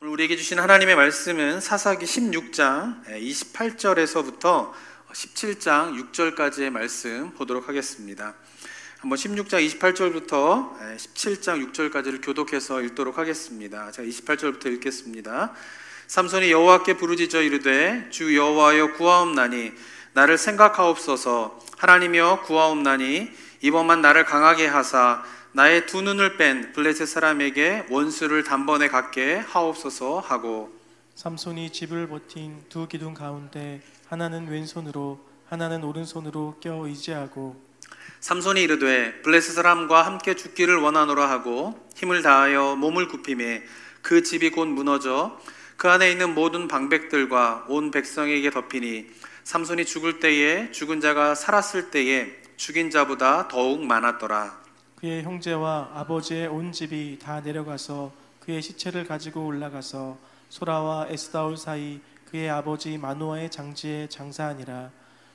오늘 우리에게 주신 하나님의 말씀은 사사기 16장 28절에서부터 17장 6절까지의 말씀 보도록 하겠습니다. 한번 16장 28절부터 17장 6절까지를 교독해서 읽도록 하겠습니다. 제가 28절부터 읽겠습니다. 삼손이 여호와께 부르짖어 이르되 주 여호와여 구하옵나니 나를 생각하옵소서. 하나님이여 구하옵나니 이번만 나를 강하게 하사 나의 두 눈을 뺀 블레셋 사람에게 원수를 단번에 갖게 하옵소서 하고, 삼손이 집을 버틴 두 기둥 가운데 하나는 왼손으로 하나는 오른손으로 껴 의지하고, 삼손이 이르되 블레셋 사람과 함께 죽기를 원하노라 하고 힘을 다하여 몸을 굽히매 그 집이 곧 무너져 그 안에 있는 모든 방백들과 온 백성에게 덮이니 삼손이 죽을 때에 죽은 자가 살았을 때에 죽인 자보다 더욱 많았더라. 그의 형제와 아버지의 온 집이 다 내려가서 그의 시체를 가지고 올라가서 소라와 에스다올 사이 그의 아버지 마노아의 장지에 장사하니라.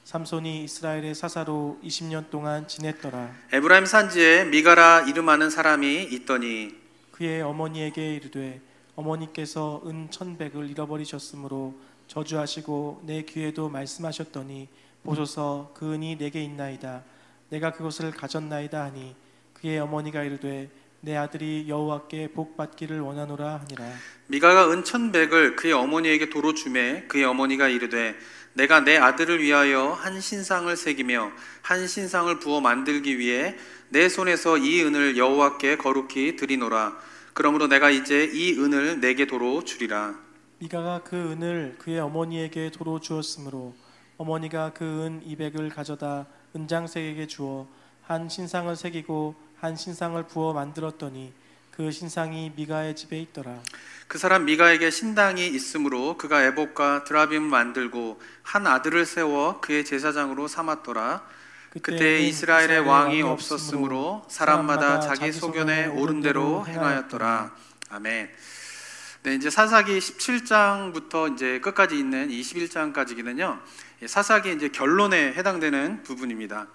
삼손이 이스라엘의 사사로 20년 동안 지냈더라. 에브라임 산지에 미가라 이름하는 사람이 있더니 그의 어머니에게 이르되 어머니께서 은 1,100을 잃어버리셨으므로 저주하시고 내 귀에도 말씀하셨더니 보소서 그 은이 내게 있나이다. 내가 그것을 가졌나이다 하니 그의 어머니가 이르되 내 아들이 여호와께 복 받기를 원하노라 하니라. 미가가 은 1,100을 그의 어머니에게 도로 주매 그의 어머니가 이르되 내가 내 아들을 위하여 한 신상을 새기며 한 신상을 부어 만들기 위해 내 손에서 이 은을 여호와께 거룩히 드리노라. 그러므로 내가 이제 이 은을 내게 도로 주리라. 미가가 그 은을 그의 어머니에게 도로 주었으므로 어머니가 그 은 200을 가져다 은장색에게 주어 한 신상을 새기고 한 신상을 부어 만들었더니 그 신상이 미가의 집에 있더라. 그 사람 미가에게 신당이 있으므로 그가 에봇과 드라빔을 만들고 한 아들을 세워 그의 제사장으로 삼았더라. 그때 이스라엘의 왕이 없었으므로 사람마다 자기 소견에 옳은 대로 행하였더라. 아멘. 네, 이제 사사기 17장부터 이제 끝까지 있는 21장까지는요. 사사기 이제 결론에 해당되는 부분입니다.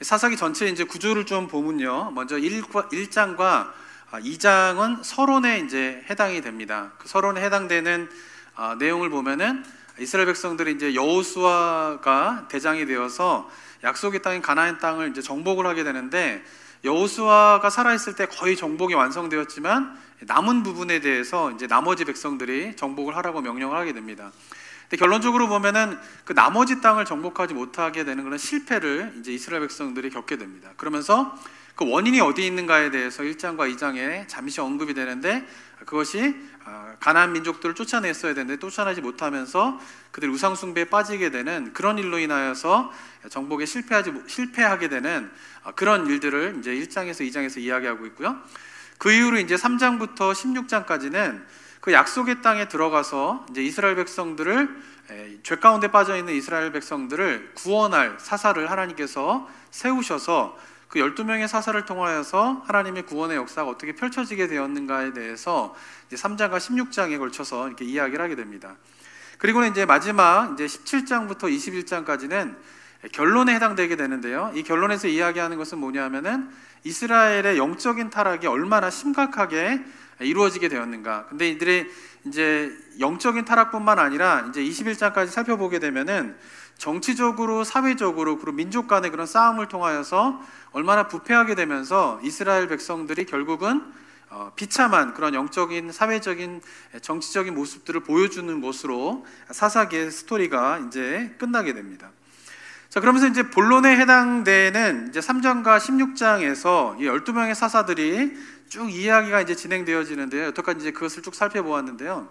사사기 전체 이제 구조를 좀 보면요. 먼저 1장과 2장은 서론에 이제 해당이 됩니다. 그 서론에 해당되는 내용을 보면은 이스라엘 백성들이 이제 여호수아가 대장이 되어서 약속의 땅인 가나안 땅을 이제 정복을 하게 되는데 여호수아가 살아있을 때 거의 정복이 완성되었지만 남은 부분에 대해서 이제 나머지 백성들이 정복을 하라고 명령을 하게 됩니다. 근데 결론적으로 보면은 그 나머지 땅을 정복하지 못하게 되는 그런 실패를 이제 이스라엘 백성들이 겪게 됩니다. 그러면서 그 원인이 어디 있는가에 대해서 1장과 2장에 잠시 언급이 되는데 그것이 가나안 민족들을 쫓아냈어야 되는데 쫓아내지 못하면서 그들이 우상 숭배에 빠지게 되는 그런 일로 인하여서 정복에 실패하게 되는 그런 일들을 이제 1장에서 2장에서 이야기하고 있고요. 그 이후로 이제 3장부터 16장까지는 그 약속의 땅에 들어가서 이제 이스라엘 백성들을 죄 가운데 빠져 있는 이스라엘 백성들을 구원할 사사를 하나님께서 세우셔서 그 12명의 사사를 통하여서 하나님의 구원의 역사가 어떻게 펼쳐지게 되었는가에 대해서 이제 3장과 16장에 걸쳐서 이렇게 이야기를 하게 됩니다. 그리고는 이제 마지막 이제 17장부터 21장까지는 결론에 해당되게 되는데요. 이 결론에서 이야기하는 것은 뭐냐면은 이스라엘의 영적인 타락이 얼마나 심각하게 이루어지게 되었는가. 근데 이들의 이제 영적인 타락뿐만 아니라 이제 21장까지 살펴보게 되면은 정치적으로, 사회적으로, 그리고 민족 간의 그런 싸움을 통하여서 얼마나 부패하게 되면서 이스라엘 백성들이 결국은 비참한 그런 영적인, 사회적인, 정치적인 모습들을 보여주는 것으로 사사기의 스토리가 이제 끝나게 됩니다. 자, 그러면서 이제 본론에 해당되는 이제 3장과 16장에서 이 12명의 사사들이 쭉 이야기가 이제 진행되어지는데요. 여태까지 이제 그것을 쭉 살펴보았는데요.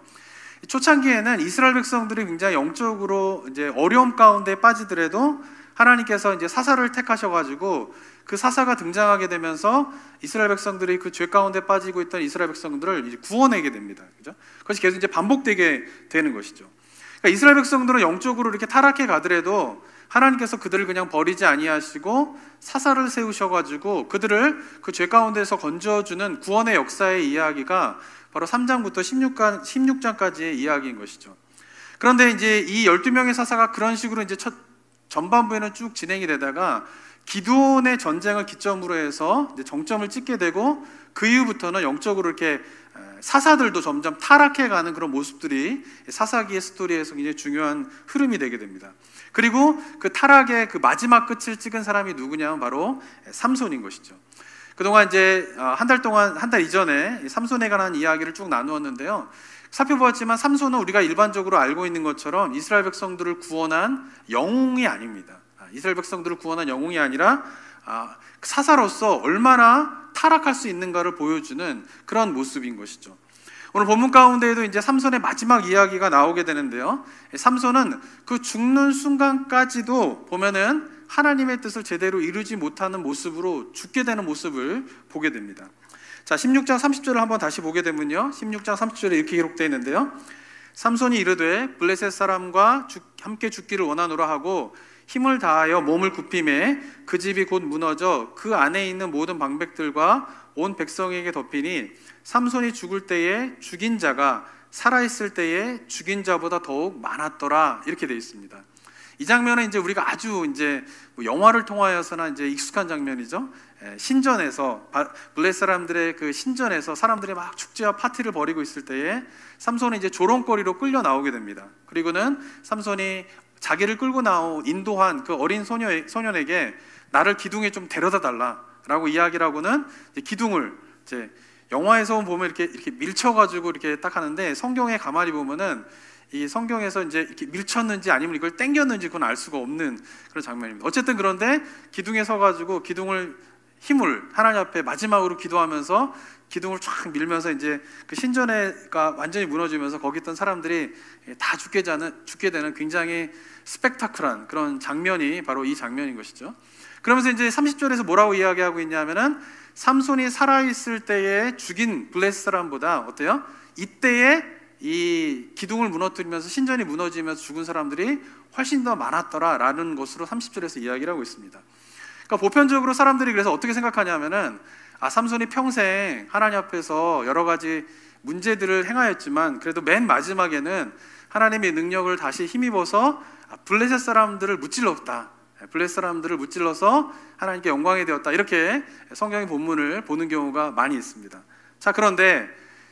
초창기에는 이스라엘 백성들이 굉장히 영적으로 이제 어려움 가운데 빠지더라도 하나님께서 이제 사사를 택하셔가지고 그 사사가 등장하게 되면서 이스라엘 백성들이 그 죄 가운데 빠지고 있던 이스라엘 백성들을 이제 구원하게 됩니다. 그죠? 그것이 계속 이제 반복되게 되는 것이죠. 그러니까 이스라엘 백성들은 영적으로 이렇게 타락해 가더라도 하나님께서 그들을 그냥 버리지 아니하시고 사사를 세우셔가지고 그들을 그 죄 가운데서 건져주는 구원의 역사의 이야기가 바로 3장부터 16장까지의 이야기인 것이죠. 그런데 이제 이 12명의 사사가 그런 식으로 이제 전반부에는 쭉 진행이 되다가 기드온의 전쟁을 기점으로 해서 이제 정점을 찍게 되고, 그 이후부터는 영적으로 이렇게 사사들도 점점 타락해가는 그런 모습들이 사사기의 스토리에서 굉장히 중요한 흐름이 되게 됩니다. 그리고 그 타락의 그 마지막 끝을 찍은 사람이 누구냐면 바로 삼손인 것이죠. 그동안 이제 한 달 이전에 삼손에 관한 이야기를 쭉 나누었는데요. 살펴보았지만 삼손은 우리가 일반적으로 알고 있는 것처럼 이스라엘 백성들을 구원한 영웅이 아닙니다. 이스라엘 백성들을 구원한 영웅이 아니라 사사로서 얼마나 타락할 수 있는가를 보여주는 그런 모습인 것이죠. 오늘 본문 가운데에도 이제 삼손의 마지막 이야기가 나오게 되는데요. 삼손은 그 죽는 순간까지도 보면은 하나님의 뜻을 제대로 이루지 못하는 모습으로 죽게 되는 모습을 보게 됩니다. 자, 16장 30절을 한번 다시 보게 되면요, 16장 30절에 이렇게 기록되어 있는데요. 삼손이 이르되 블레셋 사람과 함께 죽기를 원하노라 하고 힘을 다하여 몸을 굽히매 그 집이 곧 무너져 그 안에 있는 모든 방백들과 온 백성에게 덮이니 삼손이 죽을 때에 죽인 자가 살아있을 때에 죽인 자보다 더욱 많았더라, 이렇게 되어 있습니다. 이 장면은 이제 우리가 아주 이제 영화를 통하여서나 이제 익숙한 장면이죠. 신전에서 블레셋 사람들의 그 신전에서 사람들이 막 축제와 파티를 벌이고 있을 때에 삼손이 이제 조롱거리로 끌려 나오게 됩니다. 그리고는 삼손이 자기를 끌고 인도한 그 어린 소년에게 나를 기둥에 좀 데려다 달라라고 이야기를 하고는 기둥을 이제 영화에서 보면 이렇게 밀쳐가지고 이렇게 딱 하는데, 성경에 가만히 보면은 이 성경에서 이제 이렇게 밀쳤는지 아니면 이걸 당겼는지 그건 알 수가 없는 그런 장면입니다. 어쨌든 그런데 기둥에 서가지고 기둥을 힘을 하나님 앞에 마지막으로 기도하면서 기둥을 쫙 밀면서 이제 그 신전가 완전히 무너지면서 거기 있던 사람들이 다 죽게 되는 굉장히 스펙타클한 그런 장면이 바로 이 장면인 것이죠. 그러면서 이제 30절에서 뭐라고 이야기하고 있냐면은 삼손이 살아있을 때에 죽인 블레셋 사람보다 어때요? 이때에 이 기둥을 무너뜨리면서 신전이 무너지면서 죽은 사람들이 훨씬 더 많았더라라는 것으로 30절에서 이야기를 하고 있습니다. 그러니까 보편적으로 사람들이 그래서 어떻게 생각하냐면은 삼손이 평생 하나님 앞에서 여러 가지 문제들을 행하였지만 그래도 맨 마지막에는 하나님의 능력을 다시 힘입어서 블레셋 사람들을 무찔렀다. 블레셋 사람들을 무찔러서 하나님께 영광이 되었다. 이렇게 성경의 본문을 보는 경우가 많이 있습니다. 자, 그런데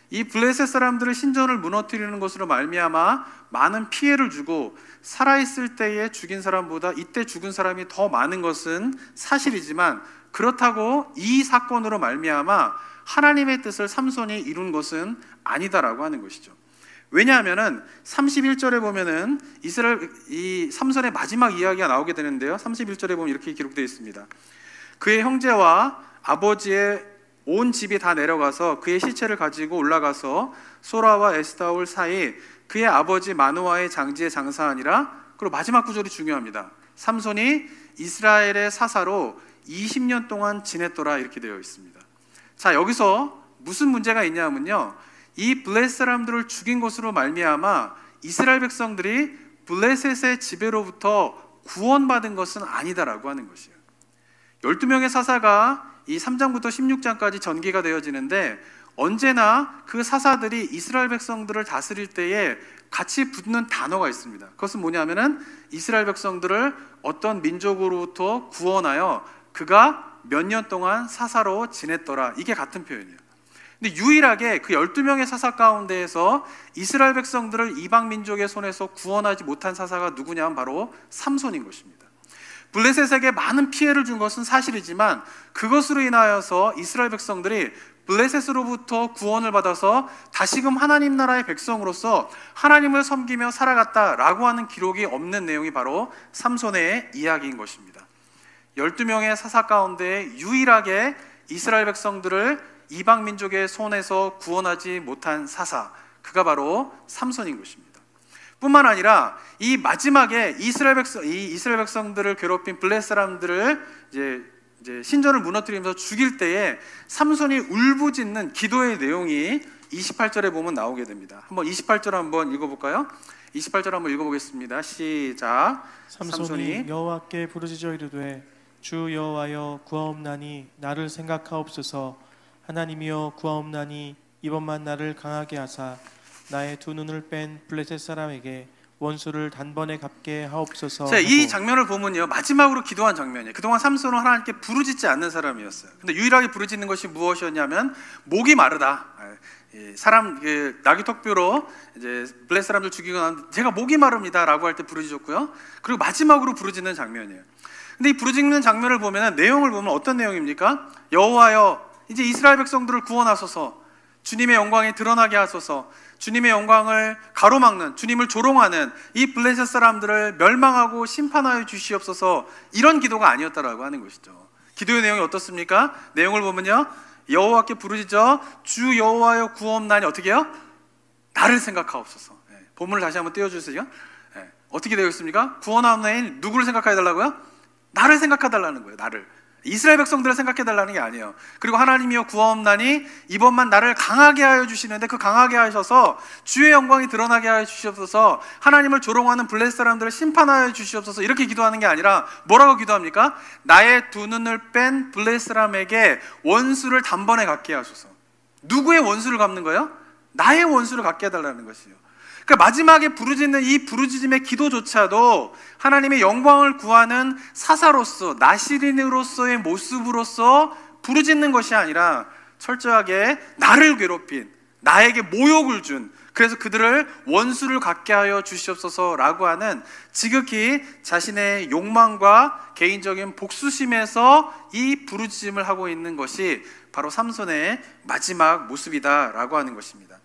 이 블레셋 사람들을 신전을 무너뜨리는 것으로 말미암아 많은 피해를 주고 살아있을 때에 죽인 사람보다 이때 죽은 사람이 더 많은 것은 사실이지만, 그렇다고 이 사건으로 말미암아 하나님의 뜻을 삼손이 이룬 것은 아니다라고 하는 것이죠. 왜냐하면은 31절에 보면은 이 삼손의 마지막 이야기가 나오게 되는데요. 31절에 보면 이렇게 기록되어 있습니다. 그의 형제와 아버지의 온 집이 다 내려가서 그의 시체를 가지고 올라가서 소라와 에스타올 사이 그의 아버지 마노아의 장지에 장사하니라. 그리고 마지막 구절이 중요합니다. 삼손이 이스라엘의 사사로 20년 동안 지냈더라, 이렇게 되어 있습니다. 자, 여기서 무슨 문제가 있냐면요, 이 블레셋 사람들을 죽인 것으로 말미암아 이스라엘 백성들이 블레셋의 지배로부터 구원받은 것은 아니다라고 하는 것이에요. 12명의 사사가 이 3장부터 16장까지 전개가 되어지는데, 언제나 그 사사들이 이스라엘 백성들을 다스릴 때에 같이 붙는 단어가 있습니다. 그것은 뭐냐면은 이스라엘 백성들을 어떤 민족으로부터 구원하여 그가 몇 년 동안 사사로 지냈더라, 이게 같은 표현이에요. 근데 유일하게 그 12명의 사사 가운데에서 이스라엘 백성들을 이방 민족의 손에서 구원하지 못한 사사가 누구냐면 바로 삼손인 것입니다. 블레셋에게 많은 피해를 준 것은 사실이지만 그것으로 인하여서 이스라엘 백성들이 블레셋으로부터 구원을 받아서 다시금 하나님 나라의 백성으로서 하나님을 섬기며 살아갔다라고 하는 기록이 없는 내용이 바로 삼손의 이야기인 것입니다. 12명의 사사 가운데 유일하게 이스라엘 백성들을 이방 민족의 손에서 구원하지 못한 사사, 그가 바로 삼손인 것입니다. 뿐만 아니라 이 마지막에 이스라엘 백성들을 괴롭힌 블레셋 사람들을 이제 신전을 무너뜨리면서 죽일 때에 삼손이 울부짖는 기도의 내용이 28절에 보면 나오게 됩니다. 한번 28절 한번 읽어볼까요? 28절 한번 읽어보겠습니다. 시작. 삼손이 여호와께 부르짖어 이르되 주 여호와여 구하옵나니 나를 생각하옵소서. 하나님이여 구하옵나니 이번만 나를 강하게 하사 나의 두 눈을 뺀 블레셋 사람에게 원수를 단번에 갚게 하옵소서. 자, 이 하고 장면을 보면요, 마지막으로 기도한 장면이에요. 그동안 삼손은 하나님께 부르짖지 않는 사람이었어요. 근데 유일하게 부르짖는 것이 무엇이었냐면 목이 마르다. 사람 나귀턱뼈로 이제 블레 사람들 죽이고 난 제가 목이 마릅니다라고 할 때 부르짖었고요. 그리고 마지막으로 부르짖는 장면이에요. 근데 이 부르짖는 장면을 보면 내용을 보면 어떤 내용입니까? 여호와여, 이제 이스라엘 백성들을 구원하소서. 주님의 영광이 드러나게 하소서. 주님의 영광을 가로막는, 주님을 조롱하는 이 블레셋 사람들을 멸망하고 심판하여 주시옵소서. 이런 기도가 아니었다라고 하는 것이죠. 기도의 내용이 어떻습니까? 내용을 보면요, 여호와께 부르짖어 주 여호와여 구원나니 어떻게 해요? 나를 생각하옵소서. 본문을 다시 한번 띄워주세요. 어떻게 되어 있습니까? 구원하옵나니 누구를 생각해달라고요? 나를 생각해달라는 거예요. 나를. 이스라엘 백성들을 생각해달라는 게 아니에요. 그리고 하나님이여 구하옵나니 이번만 나를 강하게 하여 주시는데 그 강하게 하셔서 주의 영광이 드러나게 하여 주시옵소서. 하나님을 조롱하는 블레셋 사람들을 심판하여 주시옵소서. 이렇게 기도하는 게 아니라 뭐라고 기도합니까? 나의 두 눈을 뺀 블레셋 사람에게 원수를 단번에 갚게 하소서. 누구의 원수를 갚는 거예요? 나의 원수를 갚게 해달라는 것이에요. 그러니까 마지막에 부르짖는 이 부르짖음의 기도조차도 하나님의 영광을 구하는 사사로서, 나시린으로서의 모습으로서 부르짖는 것이 아니라 철저하게 나를 괴롭힌, 나에게 모욕을 준, 그래서 그들을 원수를 갖게 하여 주시옵소서라고 하는 지극히 자신의 욕망과 개인적인 복수심에서 이 부르짖음을 하고 있는 것이 바로 삼손의 마지막 모습이다라고 하는 것입니다.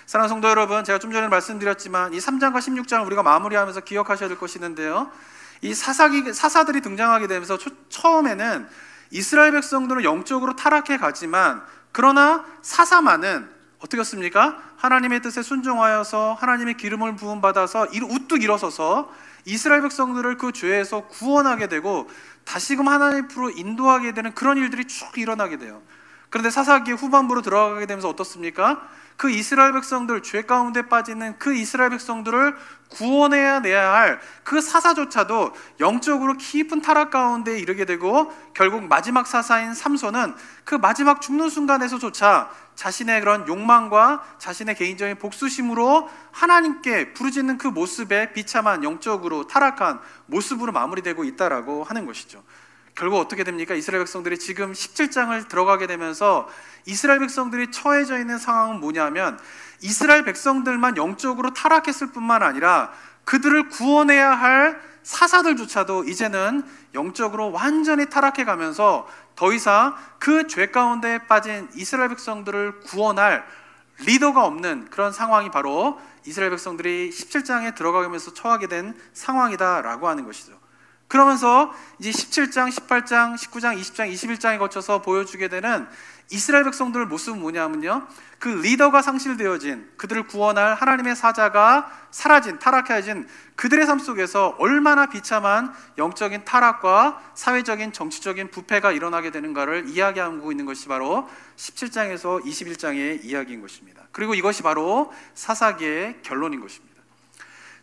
사랑하는 성도 여러분, 제가 좀 전에 말씀드렸지만 이 3장과 16장을 우리가 마무리하면서 기억하셔야 될 것이 있는데요, 이 사사들이 등장하게 되면서 처음에는 이스라엘 백성들은 영적으로 타락해 가지만, 그러나 사사만은 어떻게 했습니까? 하나님의 뜻에 순종하여서 하나님의 기름을 부음받아서 우뚝 일어서서 이스라엘 백성들을 그 죄에서 구원하게 되고 다시금 하나님 앞으로 인도하게 되는 그런 일들이 쭉 일어나게 돼요. 그런데 사사기의 후반부로 들어가게 되면서 어떻습니까? 그 이스라엘 백성들, 죄 가운데 빠지는 그 이스라엘 백성들을 구원해야 내야 할 그 사사조차도 영적으로 깊은 타락 가운데 이르게 되고, 결국 마지막 사사인 삼손은 그 마지막 죽는 순간에서조차 자신의 그런 욕망과 자신의 개인적인 복수심으로 하나님께 부르짖는 그 모습에 비참한 영적으로 타락한 모습으로 마무리되고 있다라고 하는 것이죠. 결국 어떻게 됩니까? 이스라엘 백성들이 지금 17장을 들어가게 되면서 이스라엘 백성들이 처해져 있는 상황은 뭐냐면, 이스라엘 백성들만 영적으로 타락했을 뿐만 아니라 그들을 구원해야 할 사사들조차도 이제는 영적으로 완전히 타락해 가면서 더 이상 그 죄 가운데 빠진 이스라엘 백성들을 구원할 리더가 없는 그런 상황이 바로 이스라엘 백성들이 17장에 들어가면서 처하게 된 상황이다라고 하는 것이죠. 그러면서 이제 17장, 18장, 19장, 20장, 21장에 거쳐서 보여주게 되는 이스라엘 백성들의 모습은 뭐냐면요, 그 리더가 상실되어진, 그들을 구원할 하나님의 사자가 사라진, 타락해진 그들의 삶 속에서 얼마나 비참한 영적인 타락과 사회적인 정치적인 부패가 일어나게 되는가를 이야기하고 있는 것이 바로 17장에서 21장의 이야기인 것입니다. 그리고 이것이 바로 사사기의 결론인 것입니다.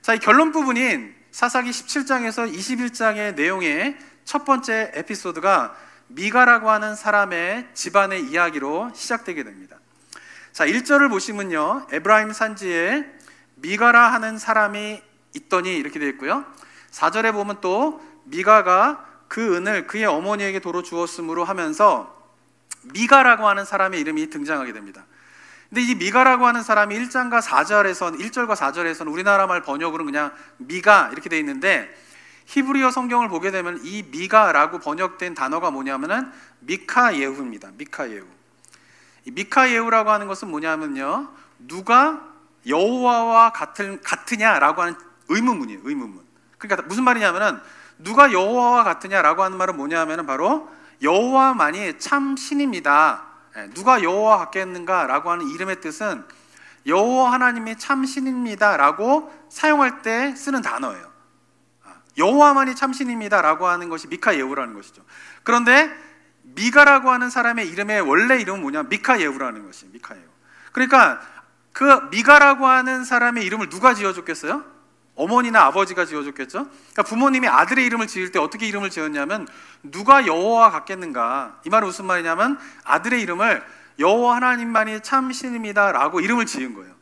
자, 이 결론 부분인 사사기 17장에서 21장의 내용의 첫 번째 에피소드가 미가라고 하는 사람의 집안의 이야기로 시작되게 됩니다. 자, 1절을 보시면요, 에브라임 산지에 미가라 하는 사람이 있더니 이렇게 되어 있고요, 4절에 보면 또 미가가 그 은을 그의 어머니에게 도로 주었으므로 하면서 미가라고 하는 사람의 이름이 등장하게 됩니다. 근데 이 미가라고 하는 사람이 1절과 4절에서는 우리나라 말 번역으로는 그냥 미가 이렇게 되어 있는데, 히브리어 성경을 보게 되면 이 미가라고 번역된 단어가 뭐냐면은 미카예후입니다. 미카예후. 이 미카예후라고 하는 것은 뭐냐면요, 누가 여호와와 같으냐라고 하는 의문문이에요. 의문문. 그러니까 무슨 말이냐면은 누가 여호와와 같으냐라고 하는 말은 뭐냐면은 바로 여호와만이 참 신입니다. 누가 여호와 같겠는가라고 하는 이름의 뜻은 여호와 하나님이 참 신입니다라고 사용할 때 쓰는 단어예요. 여호와만이 참 신입니다라고 하는 것이 미카예후라는 것이죠. 그런데 미가라고 하는 사람의 이름의 원래 이름은 뭐냐? 미카예후라는 것이에요. 미카예후. 그러니까 그 미가라고 하는 사람의 이름을 누가 지어줬겠어요? 어머니나 아버지가 지어줬겠죠. 그러니까 부모님이 아들의 이름을 지을 때 어떻게 이름을 지었냐면 누가 여호와 같겠는가, 이 말은 무슨 말이냐면 아들의 이름을 여호와 하나님만이 참 신입니다라고 이름을 지은 거예요.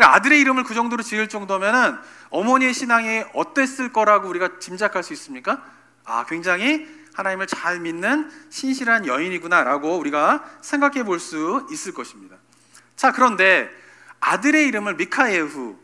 아들의 이름을 그 정도로 지을 정도면은 어머니의 신앙이 어땠을 거라고 우리가 짐작할 수 있습니까? 굉장히 하나님을 잘 믿는 신실한 여인이구나라고 우리가 생각해 볼 수 있을 것입니다. 자, 그런데 아들의 이름을 미카예후,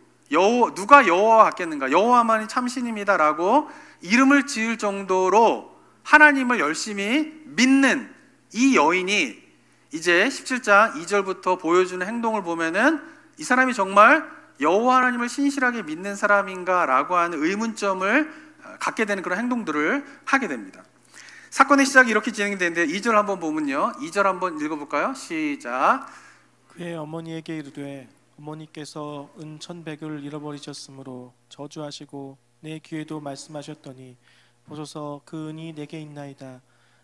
누가 여호와와 같겠는가? 여호와만이 참신입니다라고 이름을 지을 정도로 하나님을 열심히 믿는 이 여인이 이제 17장 2절부터 보여주는 행동을 보면은 이 사람이 정말 여호와 하나님을 신실하게 믿는 사람인가라고 하는 의문점을 갖게 되는 그런 행동들을 하게 됩니다. 사건의 시작이 이렇게 진행되는데 2절 한번 보면요, 2절 한번 읽어볼까요? 시작. 그의 어머니에게 이르되 어머니께서 은 1,100을 잃어버리셨으므로 저주하시고 내 귀에도 말씀하셨더니 보소서 그 은이 내게 있나이다.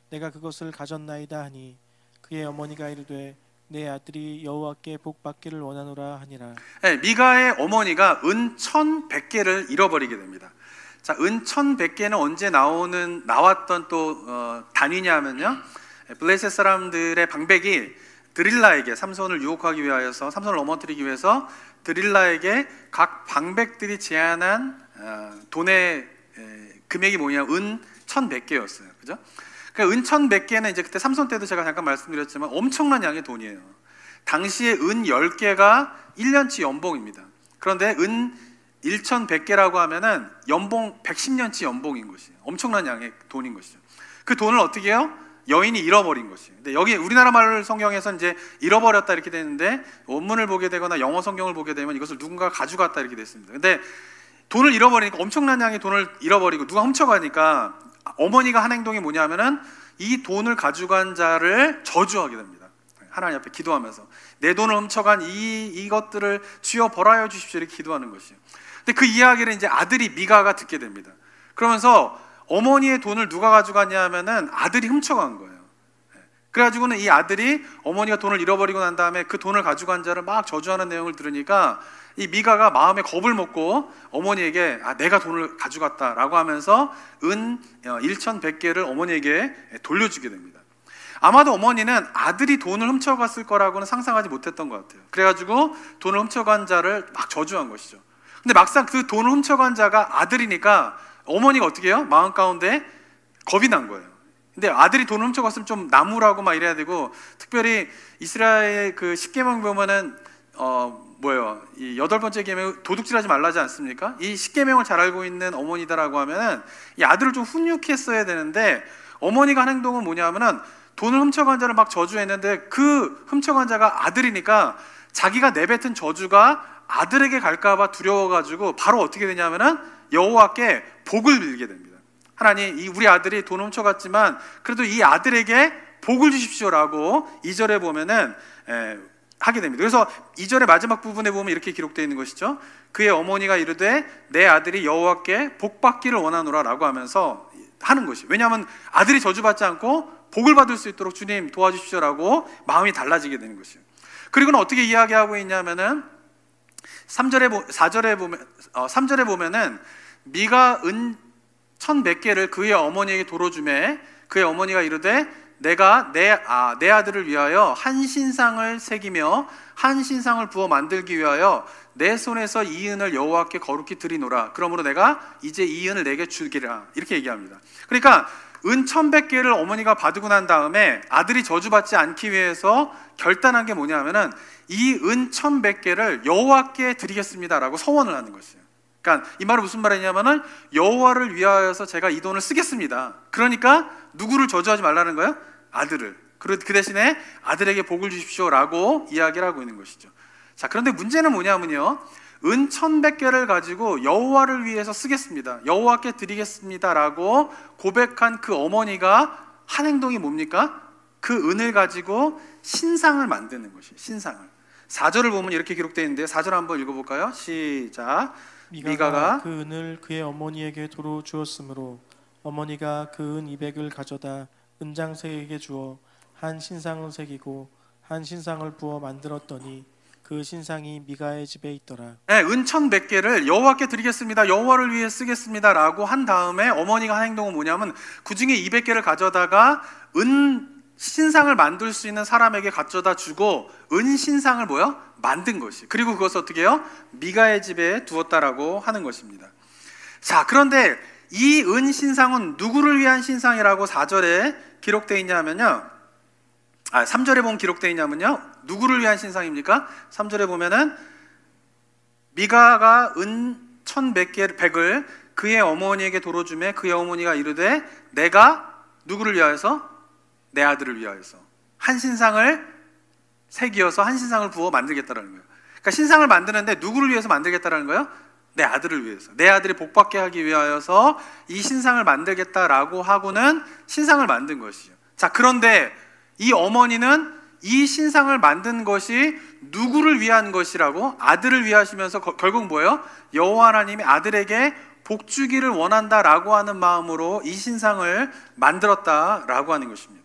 내가 그것을 가졌나이다 하니 그의 어머니가 이르되 내 아들이 여호와께 복 받기를 원하노라 하니라. 네, 미가의 어머니가 은 1,100개를 잃어버리게 됩니다. 자, 은 1,100개는 언제 나왔던 또 단위냐 하면요, 블레셋 사람들의 방백이 드릴라에게 삼손을 유혹하기 위하여서, 삼손을 넘어뜨리기 위해서 드릴라에게 각 방백들이 제안한 돈의 금액이 뭐냐, 은 1,100개였어요. 그죠? 그러니까 은 1,100개는 이제 그때 삼손 때도 제가 잠깐 말씀드렸지만 엄청난 양의 돈이에요. 당시에 은 10개가 1년치 연봉입니다. 그런데 은 1,100개라고 하면은 연봉 110년치 연봉인 것이에요. 엄청난 양의 돈인 것이죠. 그 돈을 어떻게 해요? 여인이 잃어버린 것이에요. 근데 여기 우리나라 말 성경에서 이제 잃어버렸다 이렇게 되는데, 원문을 보게 되거나 영어 성경을 보게 되면 이것을 누군가 가져갔다 이렇게 됐습니다. 근데 돈을 잃어버리니까, 엄청난 양의 돈을 잃어버리고 누가 훔쳐가니까 어머니가 한 행동이 뭐냐면은 이 돈을 가져간 자를 저주하게 됩니다. 하나님 앞에 기도하면서 내 돈을 훔쳐간 이것들을 주여 벌하여 주십시오 이렇게 기도하는 것이에요. 근데 그 이야기를 이제 아들이 미가가 듣게 됩니다. 그러면서 어머니의 돈을 누가 가져갔냐 하면은 아들이 훔쳐간 거예요. 그래가지고는 이 아들이 어머니가 돈을 잃어버리고 난 다음에 그 돈을 가져간 자를 막 저주하는 내용을 들으니까 이 미가가 마음에 겁을 먹고 어머니에게 내가 돈을 가져갔다라고 하면서 은 1,100개를 어머니에게 돌려주게 됩니다. 아마도 어머니는 아들이 돈을 훔쳐갔을 거라고는 상상하지 못했던 것 같아요. 그래가지고 돈을 훔쳐간 자를 막 저주한 것이죠. 근데 막상 그 돈을 훔쳐간 자가 아들이니까 어머니가 어떻게 해요? 마음 가운데 겁이 난 거예요. 근데 아들이 돈을 훔쳐갔으면 좀 나무라고 막 이래야 되고, 특별히 이스라엘 그 10계명 보면은 이 8번째 계명 도둑질하지 말라지 않습니까? 이 10계명을 잘 알고 있는 어머니다라고 하면은 이 아들을 좀 훈육했어야 되는데, 어머니가 한 행동은 뭐냐면은 돈을 훔쳐간 자를 막 저주했는데 그 훔쳐간 자가 아들이니까 자기가 내뱉은 저주가 아들에게 갈까봐 두려워가지고 바로 어떻게 되냐면은 여호와께 복을 빌게 됩니다. 하나님, 우리 아들이 돈을 훔쳐갔지만 그래도 이 아들에게 복을 주십시오라고 2절에 보면은 하게 됩니다. 그래서 2절의 마지막 부분에 보면 이렇게 기록되어 있는 것이죠. 그의 어머니가 이르되 내 아들이 여호와께 복 받기를 원하노라 라고 하면서 하는 것이, 왜냐하면 아들이 저주받지 않고 복을 받을 수 있도록 주님 도와주십시오라고 마음이 달라지게 되는 것이에요. 그리고는 어떻게 이야기하고 있냐면은 3절에 보면은 미가 은 1,100개를 그의 어머니에게 도로주매 그의 어머니가 이르되 내가 내 아들을 위하여 한 신상을 새기며 한 신상을 부어 만들기 위하여 내 손에서 이 은을 여호와께 거룩히 드리노라. 그러므로 내가 이제 이 은을 내게 주기라. 이렇게 얘기합니다. 그러니까 은 1,100개를 어머니가 받고 난 다음에 아들이 저주받지 않기 위해서 결단한 게 뭐냐면은 이 은 1,100개를 여호와께 드리겠습니다라고 서원을 하는 것이에요. 그러니까 이 말은 무슨 말이냐면은 여호와를 위하여서 제가 이 돈을 쓰겠습니다. 그러니까 누구를 저주하지 말라는 거예요? 아들을. 그 대신에 아들에게 복을 주십시오라고 이야기를 하고 있는 것이죠. 자, 그런데 문제는 뭐냐면요, 은 1,100개를 가지고 여호와를 위해서 쓰겠습니다, 여호와께 드리겠습니다라고 고백한 그 어머니가 한 행동이 뭡니까? 그 은을 가지고 신상을 만드는 것이에요. 신상을. 4절을 보면 이렇게 기록되어 있는데 4절 한번 읽어볼까요? 시작. 미가가 그 은을 그의 어머니에게 도로 주었으므로 어머니가 그 은 200을 가져다 은장새에게 주어 한 신상을 새기고 한 신상을 부어 만들었더니 그 신상이 미가의 집에 있더라. 네, 은 1,100개를 여호와께 드리겠습니다, 여호와를 위해 쓰겠습니다라고 한 다음에 어머니가 한 행동은 뭐냐면 그 중에 200개를 가져다가 은 신상을 만들 수 있는 사람에게 가져다 주고 은신상을 뭐요? 만든 것이. 그리고 그것을 어떻게 해요? 미가의 집에 두었다라고 하는 것입니다. 자, 그런데 이 은신상은 누구를 위한 신상이라고 4절에 기록되어 있냐면요, 3절에 보면 기록되어 있냐면요, 누구를 위한 신상입니까? 3절에 보면은 미가가 은 1,100을 그의 어머니에게 도로 주매 그의 어머니가 이르되 내가 누구를 위하여서? 내 아들을 위하여서 한 신상을 새기어서 한 신상을 부어 만들겠다라는 거예요. 그러니까 신상을 만드는데 누구를 위해서 만들겠다라는 거예요? 내 아들을 위해서, 내 아들이 복받게 하기 위하여서 이 신상을 만들겠다라고 하고는 신상을 만든 것이죠. 자, 그런데 이 어머니는 이 신상을 만든 것이 누구를 위한 것이라고? 아들을 위하시면서 결국 뭐예요? 여호와 하나님이 아들에게 복 주기를 원한다라고 하는 마음으로 이 신상을 만들었다라고 하는 것입니다.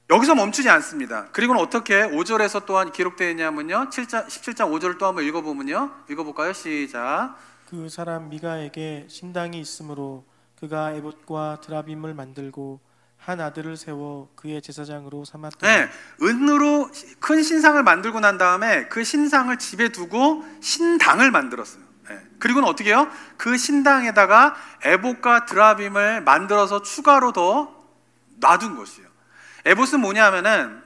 여기서 멈추지 않습니다. 그리고는 어떻게 5절에서 또한 기록되어 있냐면요, 17장 5절을 또 한번 읽어보면요, 읽어볼까요? 시작. 그 사람 미가에게 신당이 있으므로 그가 에봇과 드라빔을 만들고 한 아들을 세워 그의 제사장으로 삼았다. 네, 은으로 큰 신상을 만들고 난 다음에 그 신상을 집에 두고 신당을 만들었어요. 네. 그리고는 어떻게 해요? 그 신당에다가 에봇과 드라빔을 만들어서 추가로 더 놔둔 것이에요. 에봇은 뭐냐 하면은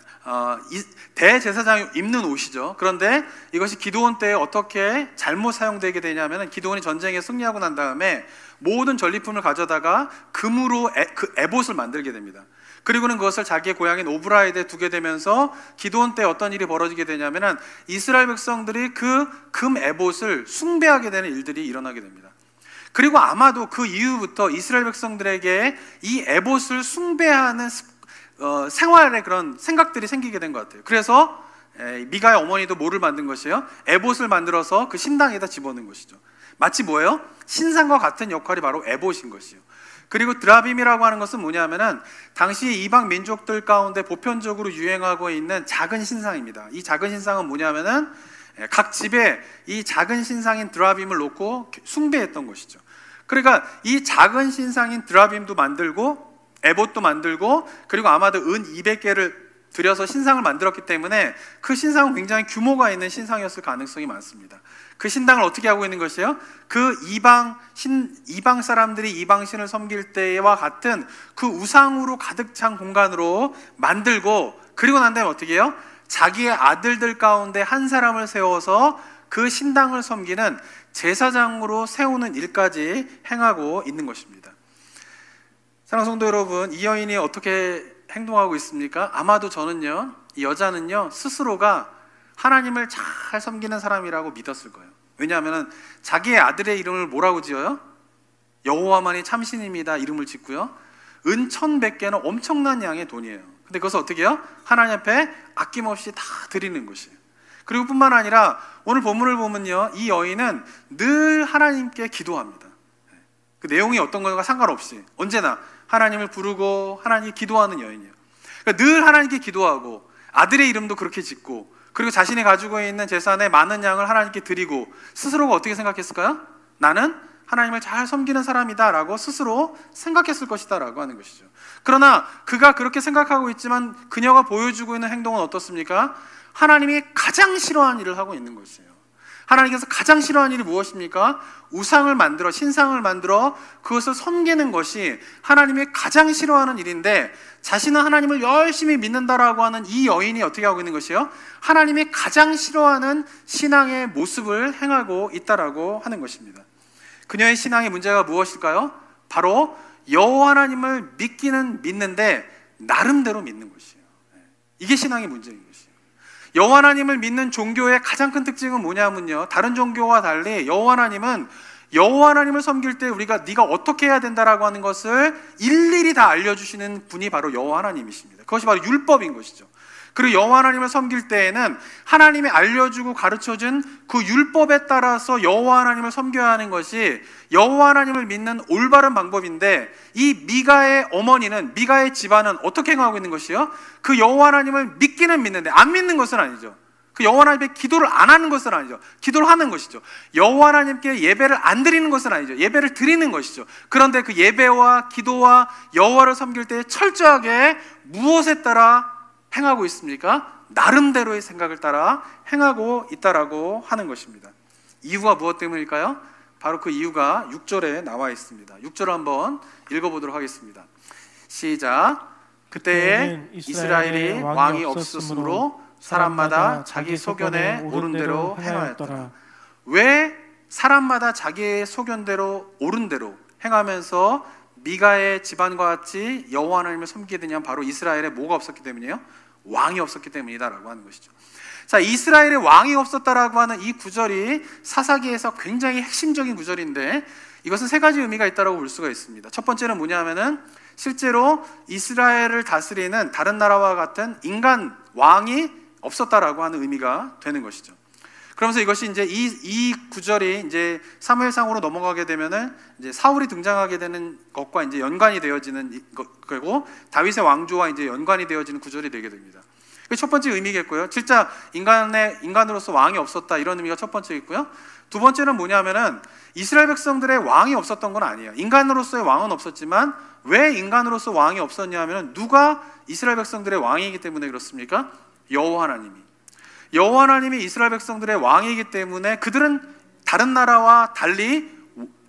대제사장이 입는 옷이죠. 그런데 이것이 기드온 때에 어떻게 잘못 사용되게 되냐면은 기드온이 전쟁에 승리하고 난 다음에 모든 전리품을 가져다가 금으로 그 에봇을 만들게 됩니다. 그리고는 그것을 자기의 고향인 오브라이드에 두게 되면서 기드온 때 어떤 일이 벌어지게 되냐면은 이스라엘 백성들이 그 금 에봇을 숭배하게 되는 일들이 일어나게 됩니다. 그리고 아마도 그 이후부터 이스라엘 백성들에게 이 에봇을 숭배하는 생활의 그런 생각들이 생기게 된 것 같아요. 그래서 미가의 어머니도 뭐를 만든 것이에요? 에봇을 만들어서 그 신당에다 집어넣은 것이죠. 마치 뭐예요? 신상과 같은 역할이 바로 에봇인 것이에요. 그리고 드라빔이라고 하는 것은 뭐냐면은 당시 이방 민족들 가운데 보편적으로 유행하고 있는 작은 신상입니다. 이 작은 신상은 뭐냐면은 각 집에 이 작은 신상인 드라빔을 놓고 숭배했던 것이죠. 그러니까 이 작은 신상인 드라빔도 만들고 에봇도 만들고, 그리고 아마도 은 200개를 들여서 신상을 만들었기 때문에 그 신상은 굉장히 규모가 있는 신상이었을 가능성이 많습니다. 그 신당을 어떻게 하고 있는 것이에요? 그 이방 사람들이 이방 신을 섬길 때와 같은 그 우상으로 가득 찬 공간으로 만들고, 그리고 난 다음에 어떻게 해요? 자기의 아들들 가운데 한 사람을 세워서 그 신당을 섬기는 제사장으로 세우는 일까지 행하고 있는 것입니다. 사랑하는 성도 여러분, 이 여인이 어떻게 행동하고 있습니까? 아마도 저는요, 이 여자는요 스스로가 하나님을 잘 섬기는 사람이라고 믿었을 거예요. 왜냐하면 자기의 아들의 이름을 뭐라고 지어요? 여호와만이 참신입니다 이름을 짓고요, 은 1,100개는 엄청난 양의 돈이에요. 근데 그것을 어떻게 해요? 하나님 앞에 아낌없이 다 드리는 것이에요. 그리고 뿐만 아니라 오늘 본문을 보면요, 이 여인은 늘 하나님께 기도합니다. 그 내용이 어떤 것과 상관없이 언제나 하나님을 부르고 하나님 기도하는 여인이에요. 그러니까 늘 하나님께 기도하고 아들의 이름도 그렇게 짓고, 그리고 자신이 가지고 있는 재산의 많은 양을 하나님께 드리고, 스스로가 어떻게 생각했을까요? 나는 하나님을 잘 섬기는 사람이다 라고 스스로 생각했을 것이다 라고 하는 것이죠. 그러나 그가 그렇게 생각하고 있지만 그녀가 보여주고 있는 행동은 어떻습니까? 하나님이 가장 싫어하는 일을 하고 있는 것이에요. 하나님께서 가장 싫어하는 일이 무엇입니까? 우상을 만들어, 신상을 만들어 그것을 섬기는 것이 하나님이 가장 싫어하는 일인데, 자신은 하나님을 열심히 믿는다라고 하는 이 여인이 어떻게 하고 있는 것이에요? 하나님이 가장 싫어하는 신앙의 모습을 행하고 있다라고 하는 것입니다. 그녀의 신앙의 문제가 무엇일까요? 바로 여호와 하나님을 믿는데 나름대로 믿는 것이에요. 이게 신앙의 문제인 것이에요. 여호와 하나님을 믿는 종교의 가장 큰 특징은 뭐냐면요, 다른 종교와 달리 여호와 하나님은 여호와 하나님을 섬길 때 우리가 네가 어떻게 해야 된다라고 하는 것을 일일이 다 알려주시는 분이 바로 여호와 하나님이십니다. 그것이 바로 율법인 것이죠. 그리고 여호와 하나님을 섬길 때에는 하나님이 알려주고 가르쳐준 그 율법에 따라서 여호와 하나님을 섬겨야 하는 것이 여호와 하나님을 믿는 올바른 방법인데, 이 미가의 어머니는, 미가의 집안은 어떻게 행하고 있는 것이요? 그 여호와 하나님을 믿기는 믿는데 안 믿는 것은 아니죠. 그 여호와 하나님께 기도를 안 하는 것은 아니죠. 기도를 하는 것이죠. 여호와 하나님께 예배를 안 드리는 것은 아니죠. 예배를 드리는 것이죠. 그런데 그 예배와 기도와 여호와를 섬길 때 철저하게 무엇에 따라 행하고 있습니까? 나름대로의 생각을 따라 행하고 있다라고 하는 것입니다. 이유가 무엇 때문일까요? 바로 그 이유가 6절에 나와 있습니다. 6절을 한번 읽어보도록 하겠습니다. 시작. 그때에 이스라엘이 왕이 없었으므로 사람마다 자기 소견에 옳은 대로 행하였더라. 왜 사람마다 자기의 소견대로 옳은 대로 행하면서 미가의 집안과 같이 여호와 하나님을 섬기게 되냐면 바로 이스라엘에 뭐가 없었기 때문이에요? 왕이 없었기 때문이다라고 하는 것이죠. 자, 이스라엘에 왕이 없었다라고 하는 이 구절이 사사기에서 굉장히 핵심적인 구절인데 이것은 세 가지 의미가 있다고 볼 수가 있습니다. 첫 번째는 뭐냐면은 실제로 이스라엘을 다스리는 다른 나라와 같은 인간 왕이 없었다라고 하는 의미가 되는 것이죠. 그러면서 이것이 이제 이 구절이 이제 사무엘상으로 넘어가게 되면은 이제 사울이 등장하게 되는 것과 이제 연관이 되어지는 그리고 다윗의 왕조와 이제 연관이 되어지는 구절이 되게 됩니다. 그게 첫 번째 의미겠고요. 진짜 인간으로서 왕이 없었다 이런 의미가 첫 번째겠고요. 두 번째는 뭐냐면은 이스라엘 백성들의 왕이 없었던 건 아니에요. 인간으로서의 왕은 없었지만 왜 인간으로서 왕이 없었냐면은 누가 이스라엘 백성들의 왕이기 때문에 그렇습니까? 여호와 하나님이. 여호와 하나님이 이스라엘 백성들의 왕이기 때문에 그들은 다른 나라와 달리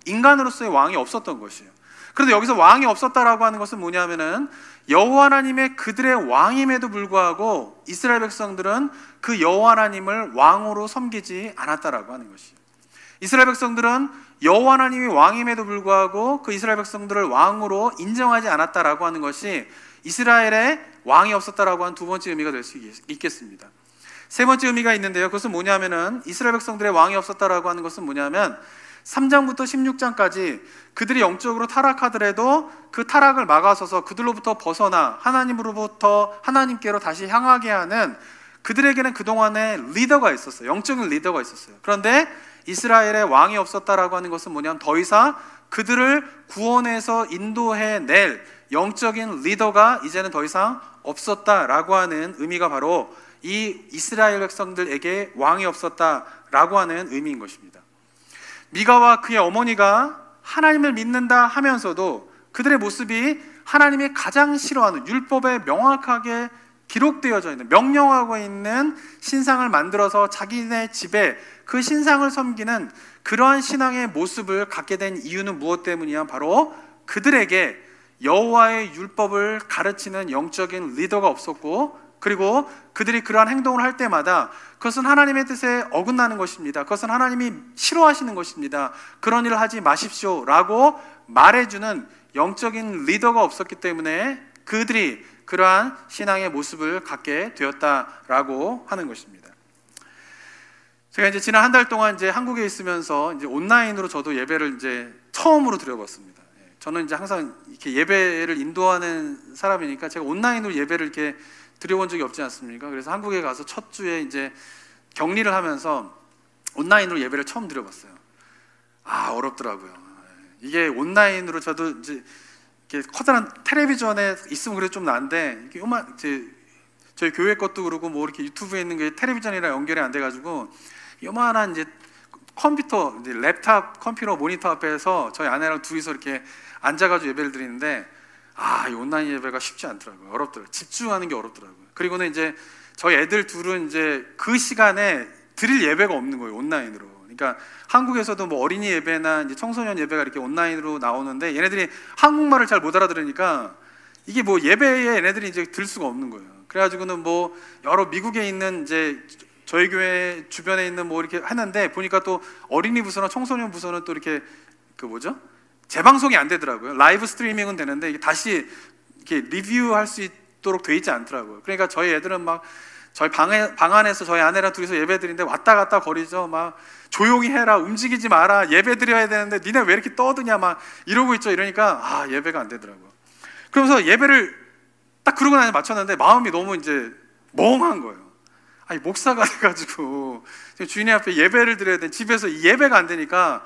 인간으로서의 왕이 없었던 것이에요. 그런데 여기서 왕이 없었다라고 하는 것은 뭐냐면은 여호와 하나님의 그들의 왕임에도 불구하고 이스라엘 백성들은 그 여호와 하나님을 왕으로 섬기지 않았다라고 하는 것이에요. 이스라엘 백성들은 여호와 하나님이 왕임에도 불구하고 그 이스라엘 백성들을 왕으로 인정하지 않았다라고 하는 것이 이스라엘에 왕이 없었다라고 하는 두 번째 의미가 될 수 있겠습니다. 세 번째 의미가 있는데요. 그것은 뭐냐면은 이스라엘 백성들의 왕이 없었다라고 하는 것은 뭐냐면 3장부터 16장까지 그들이 영적으로 타락하더라도 그 타락을 막아서서 그들로부터 벗어나 하나님으로부터 하나님께로 다시 향하게 하는 그들에게는 그동안에 리더가 있었어요. 영적인 리더가 있었어요. 그런데 이스라엘에 왕이 없었다라고 하는 것은 뭐냐면 더 이상 그들을 구원해서 인도해낼 영적인 리더가 이제는 더 이상 없었다라고 하는 의미가 바로 이 이스라엘 백성들에게 왕이 없었다라고 하는 의미인 것입니다. 미가와 그의 어머니가 하나님을 믿는다 하면서도 그들의 모습이 하나님이 가장 싫어하는 율법에 명확하게 기록되어져 있는 명령하고 있는 신상을 만들어서 자기네 집에 그 신상을 섬기는 그러한 신앙의 모습을 갖게 된 이유는 무엇 때문이냐? 바로 그들에게 여호와의 율법을 가르치는 영적인 리더가 없었고 그리고 그들이 그러한 행동을 할 때마다 그것은 하나님의 뜻에 어긋나는 것입니다. 그것은 하나님이 싫어하시는 것입니다. 그런 일을 하지 마십시오 라고 말해주는 영적인 리더가 없었기 때문에 그들이 그러한 신앙의 모습을 갖게 되었다라고 하는 것입니다. 제가 이제 지난 한 달 동안 이제 한국에 있으면서 이제 온라인으로 저도 예배를 이제 처음으로 드려봤습니다. 저는 이제 항상 이렇게 예배를 인도하는 사람이니까 제가 온라인으로 예배를 이렇게 드려본 적이 없지 않습니까? 그래서 한국에 가서 첫 주에 이제 격리를 하면서 온라인으로 예배를 처음 드려봤어요. 아, 어렵더라고요. 이게 온라인으로 저도 이제 이렇게 커다란 텔레비전에 있으면 그래도 좀 나은데 이게 이제 저희 교회 것도 그러고 뭐 이렇게 유튜브에 있는 게 텔레비전이랑 연결이 안 돼가지고 요만한 이제 컴퓨터, 이제 랩탑 컴퓨터 모니터 앞에서 저희 아내랑 둘이서 이렇게 앉아가지고 예배를 드리는데 이 온라인 예배가 쉽지 않더라고요. 어렵더라고요. 집중하는 게 어렵더라고요. 그리고는 이제 저희 애들 둘은 이제 그 시간에 드릴 예배가 없는 거예요. 온라인으로. 그러니까 한국에서도 뭐 어린이 예배나 이제 청소년 예배가 이렇게 온라인으로 나오는데 얘네들이 한국말을 잘 못 알아들으니까 이게 뭐 예배에 얘네들이 이제 들 수가 없는 거예요. 그래가지고는 뭐 여러 미국에 있는 이제 저희 교회 주변에 있는 뭐 이렇게 하는데 보니까 또 어린이 부서나 청소년 부서는 또 이렇게 그 뭐죠? 재방송이 안 되더라고요. 라이브 스트리밍은 되는데 이게 다시 이렇게 리뷰할 수 있도록 돼 있지 않더라고요. 그러니까 저희 애들은 막 저희 방 안에서 저희 아내랑 둘이서 예배 드리는데 왔다 갔다 거리죠. 막 조용히 해라, 움직이지 마라, 예배 드려야 되는데 니네 왜 이렇게 떠드냐 막 이러고 있죠. 이러니까 예배가 안 되더라고요. 그러면서 예배를 딱 그러고 나서 마쳤는데 마음이 너무 이제 멍한 거예요. 목사가 돼가지고 주인의 앞에 예배를 드려야 되는 집에서 예배가 안 되니까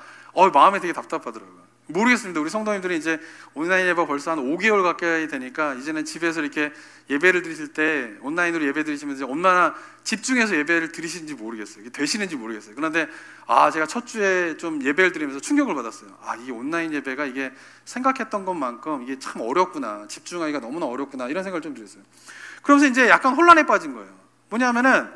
마음이 되게 답답하더라고요. 모르겠습니다. 우리 성도님들이 이제 온라인 예배 벌써 한 5개월 가까이 되니까 이제는 집에서 이렇게 예배를 드리실 때 온라인으로 예배 드리시면서 얼마나 집중해서 예배를 드리시는지 모르겠어요. 이게 되시는지 모르겠어요. 그런데 제가 첫 주에 좀 예배를 드리면서 충격을 받았어요. 이 온라인 예배가 이게 생각했던 것만큼 이게 참 어렵구나, 집중하기가 너무나 어렵구나, 이런 생각을 좀 들었어요. 그러면서 이제 약간 혼란에 빠진 거예요. 뭐냐면은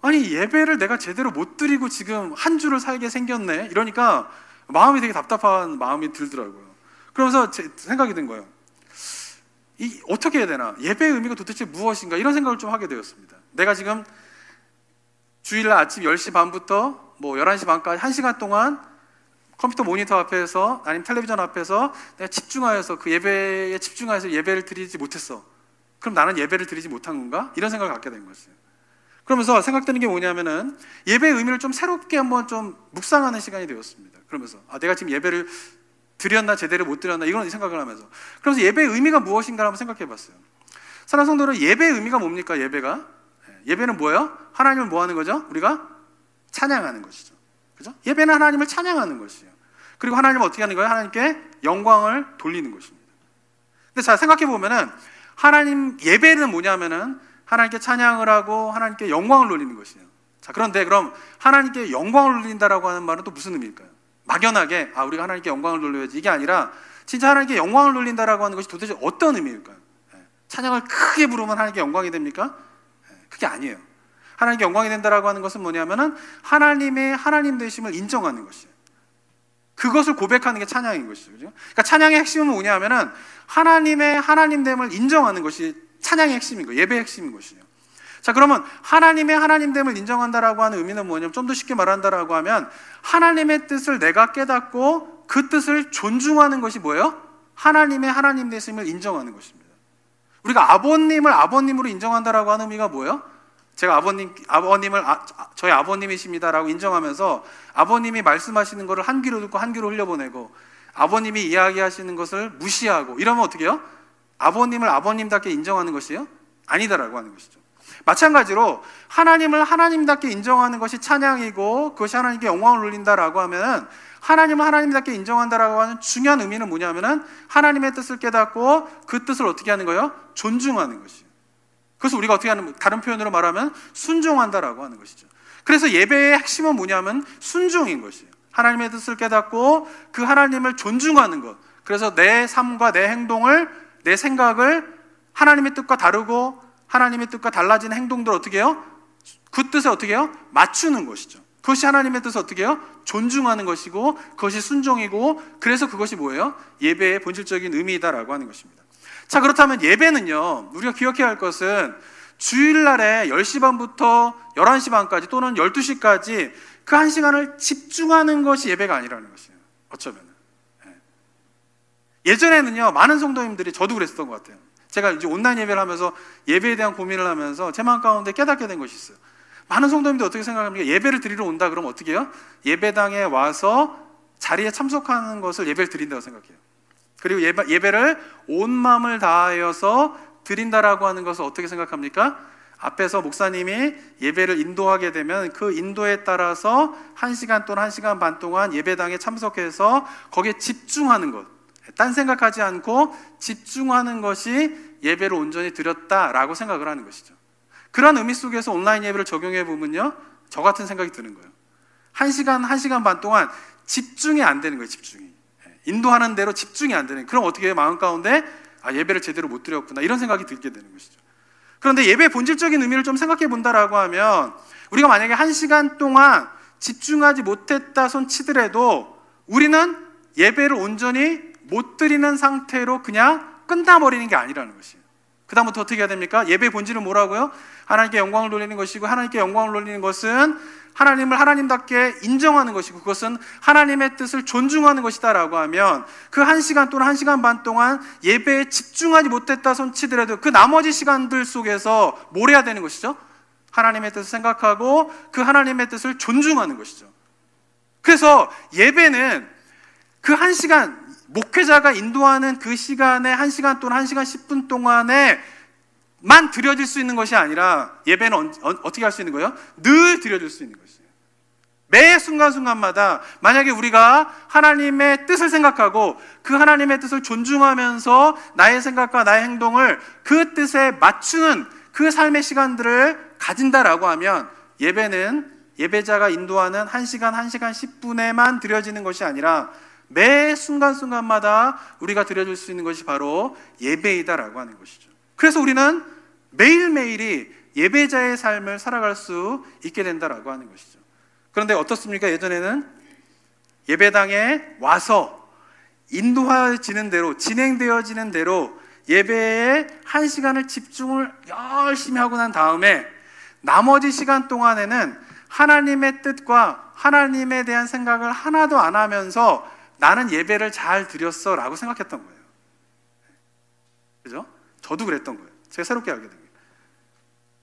아니 예배를 내가 제대로 못 드리고 지금 한 주를 살게 생겼네, 이러니까 마음이 되게 답답한 마음이 들더라고요. 그러면서 제 생각이 든 거예요. 어떻게 해야 되나? 예배의 의미가 도대체 무엇인가? 이런 생각을 좀 하게 되었습니다. 내가 지금 주일날 아침 10시 반부터 11시 반까지 1시간 동안 컴퓨터 모니터 앞에서 아니면 텔레비전 앞에서 내가 집중하여서 그 예배에 집중하여서 예배를 드리지 못했어. 그럼 나는 예배를 드리지 못한 건가? 이런 생각을 갖게 된 거였어요. 그러면서 생각되는 게 뭐냐면은 예배의 의미를 좀 새롭게 한번 좀 묵상하는 시간이 되었습니다. 그러면서 내가 지금 예배를 드렸나 제대로 못 드렸나 이런 생각을 하면서, 그러면서 예배의 의미가 무엇인가 한번 생각해 봤어요. 사랑하는 성도는 예배의 의미가 뭡니까? 예배는 뭐예요? 하나님을 뭐 하는 거죠? 우리가 찬양하는 것이죠. 그죠? 예배는 하나님을 찬양하는 것이에요. 그리고 하나님을 어떻게 하는 거예요? 하나님께 영광을 돌리는 것입니다. 근데 자, 생각해 보면은 하나님 예배는 뭐냐면은 하나님께 찬양을 하고 하나님께 영광을 돌리는 것이에요. 자, 그런데 그럼 하나님께 영광을 돌린다라고 하는 말은 또 무슨 의미일까요? 막연하게 우리가 하나님께 영광을 돌려야지, 이게 아니라 진짜 하나님께 영광을 돌린다라고 하는 것이 도대체 어떤 의미일까요? 찬양을 크게 부르면 하나님께 영광이 됩니까? 그게 아니에요. 하나님께 영광이 된다라고 하는 것은 뭐냐면은 하나님의 하나님 되심을 인정하는 것이에요. 그것을 고백하는 게 찬양인 것이죠. 그죠? 그러니까 찬양의 핵심은 뭐냐면은 하나님의 하나님됨을 인정하는 것이 찬양의 핵심인 거예요. 예배의 핵심인 것이에요. 자, 그러면 하나님의 하나님됨을 인정한다라고 하는 의미는 뭐냐면, 좀 더 쉽게 말한다라고 하면 하나님의 뜻을 내가 깨닫고 그 뜻을 존중하는 것이 뭐예요? 하나님의 하나님 되심을 인정하는 것입니다. 우리가 아버님을 아버님으로 인정한다라고 하는 의미가 뭐예요? 제가 아버님을 저희 아버님이십니다라고 인정하면서 아버님이 말씀하시는 것을 한 귀로 듣고 한 귀로 흘려보내고 아버님이 이야기하시는 것을 무시하고 이러면 어떻게 해요? 아버님을 아버님답게 인정하는 것이요? 아니다라고 하는 것이죠. 마찬가지로 하나님을 하나님답게 인정하는 것이 찬양이고 그것이 하나님께 영광을 돌린다라고 하면 하나님을 하나님답게 인정한다라고 하는 중요한 의미는 뭐냐면은 하나님의 뜻을 깨닫고 그 뜻을 어떻게 하는 거예요? 존중하는 것이에요. 그래서 우리가 어떻게 하는, 다른 표현으로 말하면 순종한다라고 하는 것이죠. 그래서 예배의 핵심은 뭐냐면 순종인 것이에요. 하나님의 뜻을 깨닫고 그 하나님을 존중하는 것. 그래서 내 삶과 내 행동을, 내 생각을 하나님의 뜻과 다르고 하나님의 뜻과 달라진 행동들 어떻게 해요? 그 뜻에 어떻게 해요? 맞추는 것이죠. 그것이 하나님의 뜻을 어떻게 해요? 존중하는 것이고 그것이 순종이고, 그래서 그것이 뭐예요? 예배의 본질적인 의미이다라고 하는 것입니다. 자, 그렇다면 예배는요, 우리가 기억해야 할 것은 주일날에 10시 반부터 11시 반까지 또는 12시까지 그 한 시간을 집중하는 것이 예배가 아니라는 것이에요. 어쩌면 예전에는요, 많은 성도님들이, 저도 그랬었던 것 같아요. 제가 이제 온라인 예배를 하면서 예배에 대한 고민을 하면서 제 마음 가운데 깨닫게 된 것이 있어요. 많은 성도님들 어떻게 생각합니까? 예배를 드리러 온다 그러면 어떻게 해요? 예배당에 와서 자리에 참석하는 것을 예배를 드린다고 생각해요. 그리고 예배를 온 마음을 다하여서 드린다라고 하는 것을 어떻게 생각합니까? 앞에서 목사님이 예배를 인도하게 되면 그 인도에 따라서 1시간 또는 1시간 반 동안 예배당에 참석해서 거기에 집중하는 것, 딴 생각하지 않고 집중하는 것이 예배를 온전히 드렸다라고 생각을 하는 것이죠. 그런 의미 속에서 온라인 예배를 적용해 보면요, 저 같은 생각이 드는 거예요. 1시간 반 동안 집중이 안 되는 거예요. 집중이, 인도하는 대로 집중이 안 되는. 그럼 어떻게 해요? 마음 가운데 예배를 제대로 못 드렸구나, 이런 생각이 들게 되는 것이죠. 그런데 예배의 본질적인 의미를 좀 생각해 본다라고 하면, 우리가 만약에 1시간 동안 집중하지 못했다 손 치더라도 우리는 예배를 온전히 못 드리는 상태로 그냥 끝나버리는 게 아니라는 것이에요. 그 다음부터 어떻게 해야 됩니까? 예배의 본질은 뭐라고요? 하나님께 영광을 돌리는 것이고, 하나님께 영광을 돌리는 것은 하나님을 하나님답게 인정하는 것이고, 그것은 하나님의 뜻을 존중하는 것이다 라고 하면, 그 1시간 또는 1시간 반 동안 예배에 집중하지 못했다 손 치더라도 그 나머지 시간들 속에서 뭘 해야 되는 것이죠? 하나님의 뜻을 생각하고 그 하나님의 뜻을 존중하는 것이죠. 그래서 예배는 그 1시간, 목회자가 인도하는 그 시간에 1시간 또는 1시간 10분 동안에 만 드려질 수 있는 것이 아니라, 예배는 어떻게 할 수 있는 거예요? 늘 드려질 수 있는 것이에요. 매 순간순간마다 만약에 우리가 하나님의 뜻을 생각하고 그 하나님의 뜻을 존중하면서 나의 생각과 나의 행동을 그 뜻에 맞추는 그 삶의 시간들을 가진다라고 하면 예배는 예배자가 인도하는 1시간 10분에만 드려지는 것이 아니라 매 순간순간마다 우리가 드려줄 수 있는 것이 바로 예배이다라고 하는 것이죠. 그래서 우리는 매일매일이 예배자의 삶을 살아갈 수 있게 된다라고 하는 것이죠. 그런데 어떻습니까? 예전에는 예배당에 와서 인도해지는 대로, 진행되어지는 대로 예배에 1시간을 집중을 열심히 하고 난 다음에 나머지 시간 동안에는 하나님의 뜻과 하나님에 대한 생각을 하나도 안 하면서 나는 예배를 잘 드렸어 라고 생각했던 거예요. 그죠? 저도 그랬던 거예요. 제가 새롭게 알게 됩니다.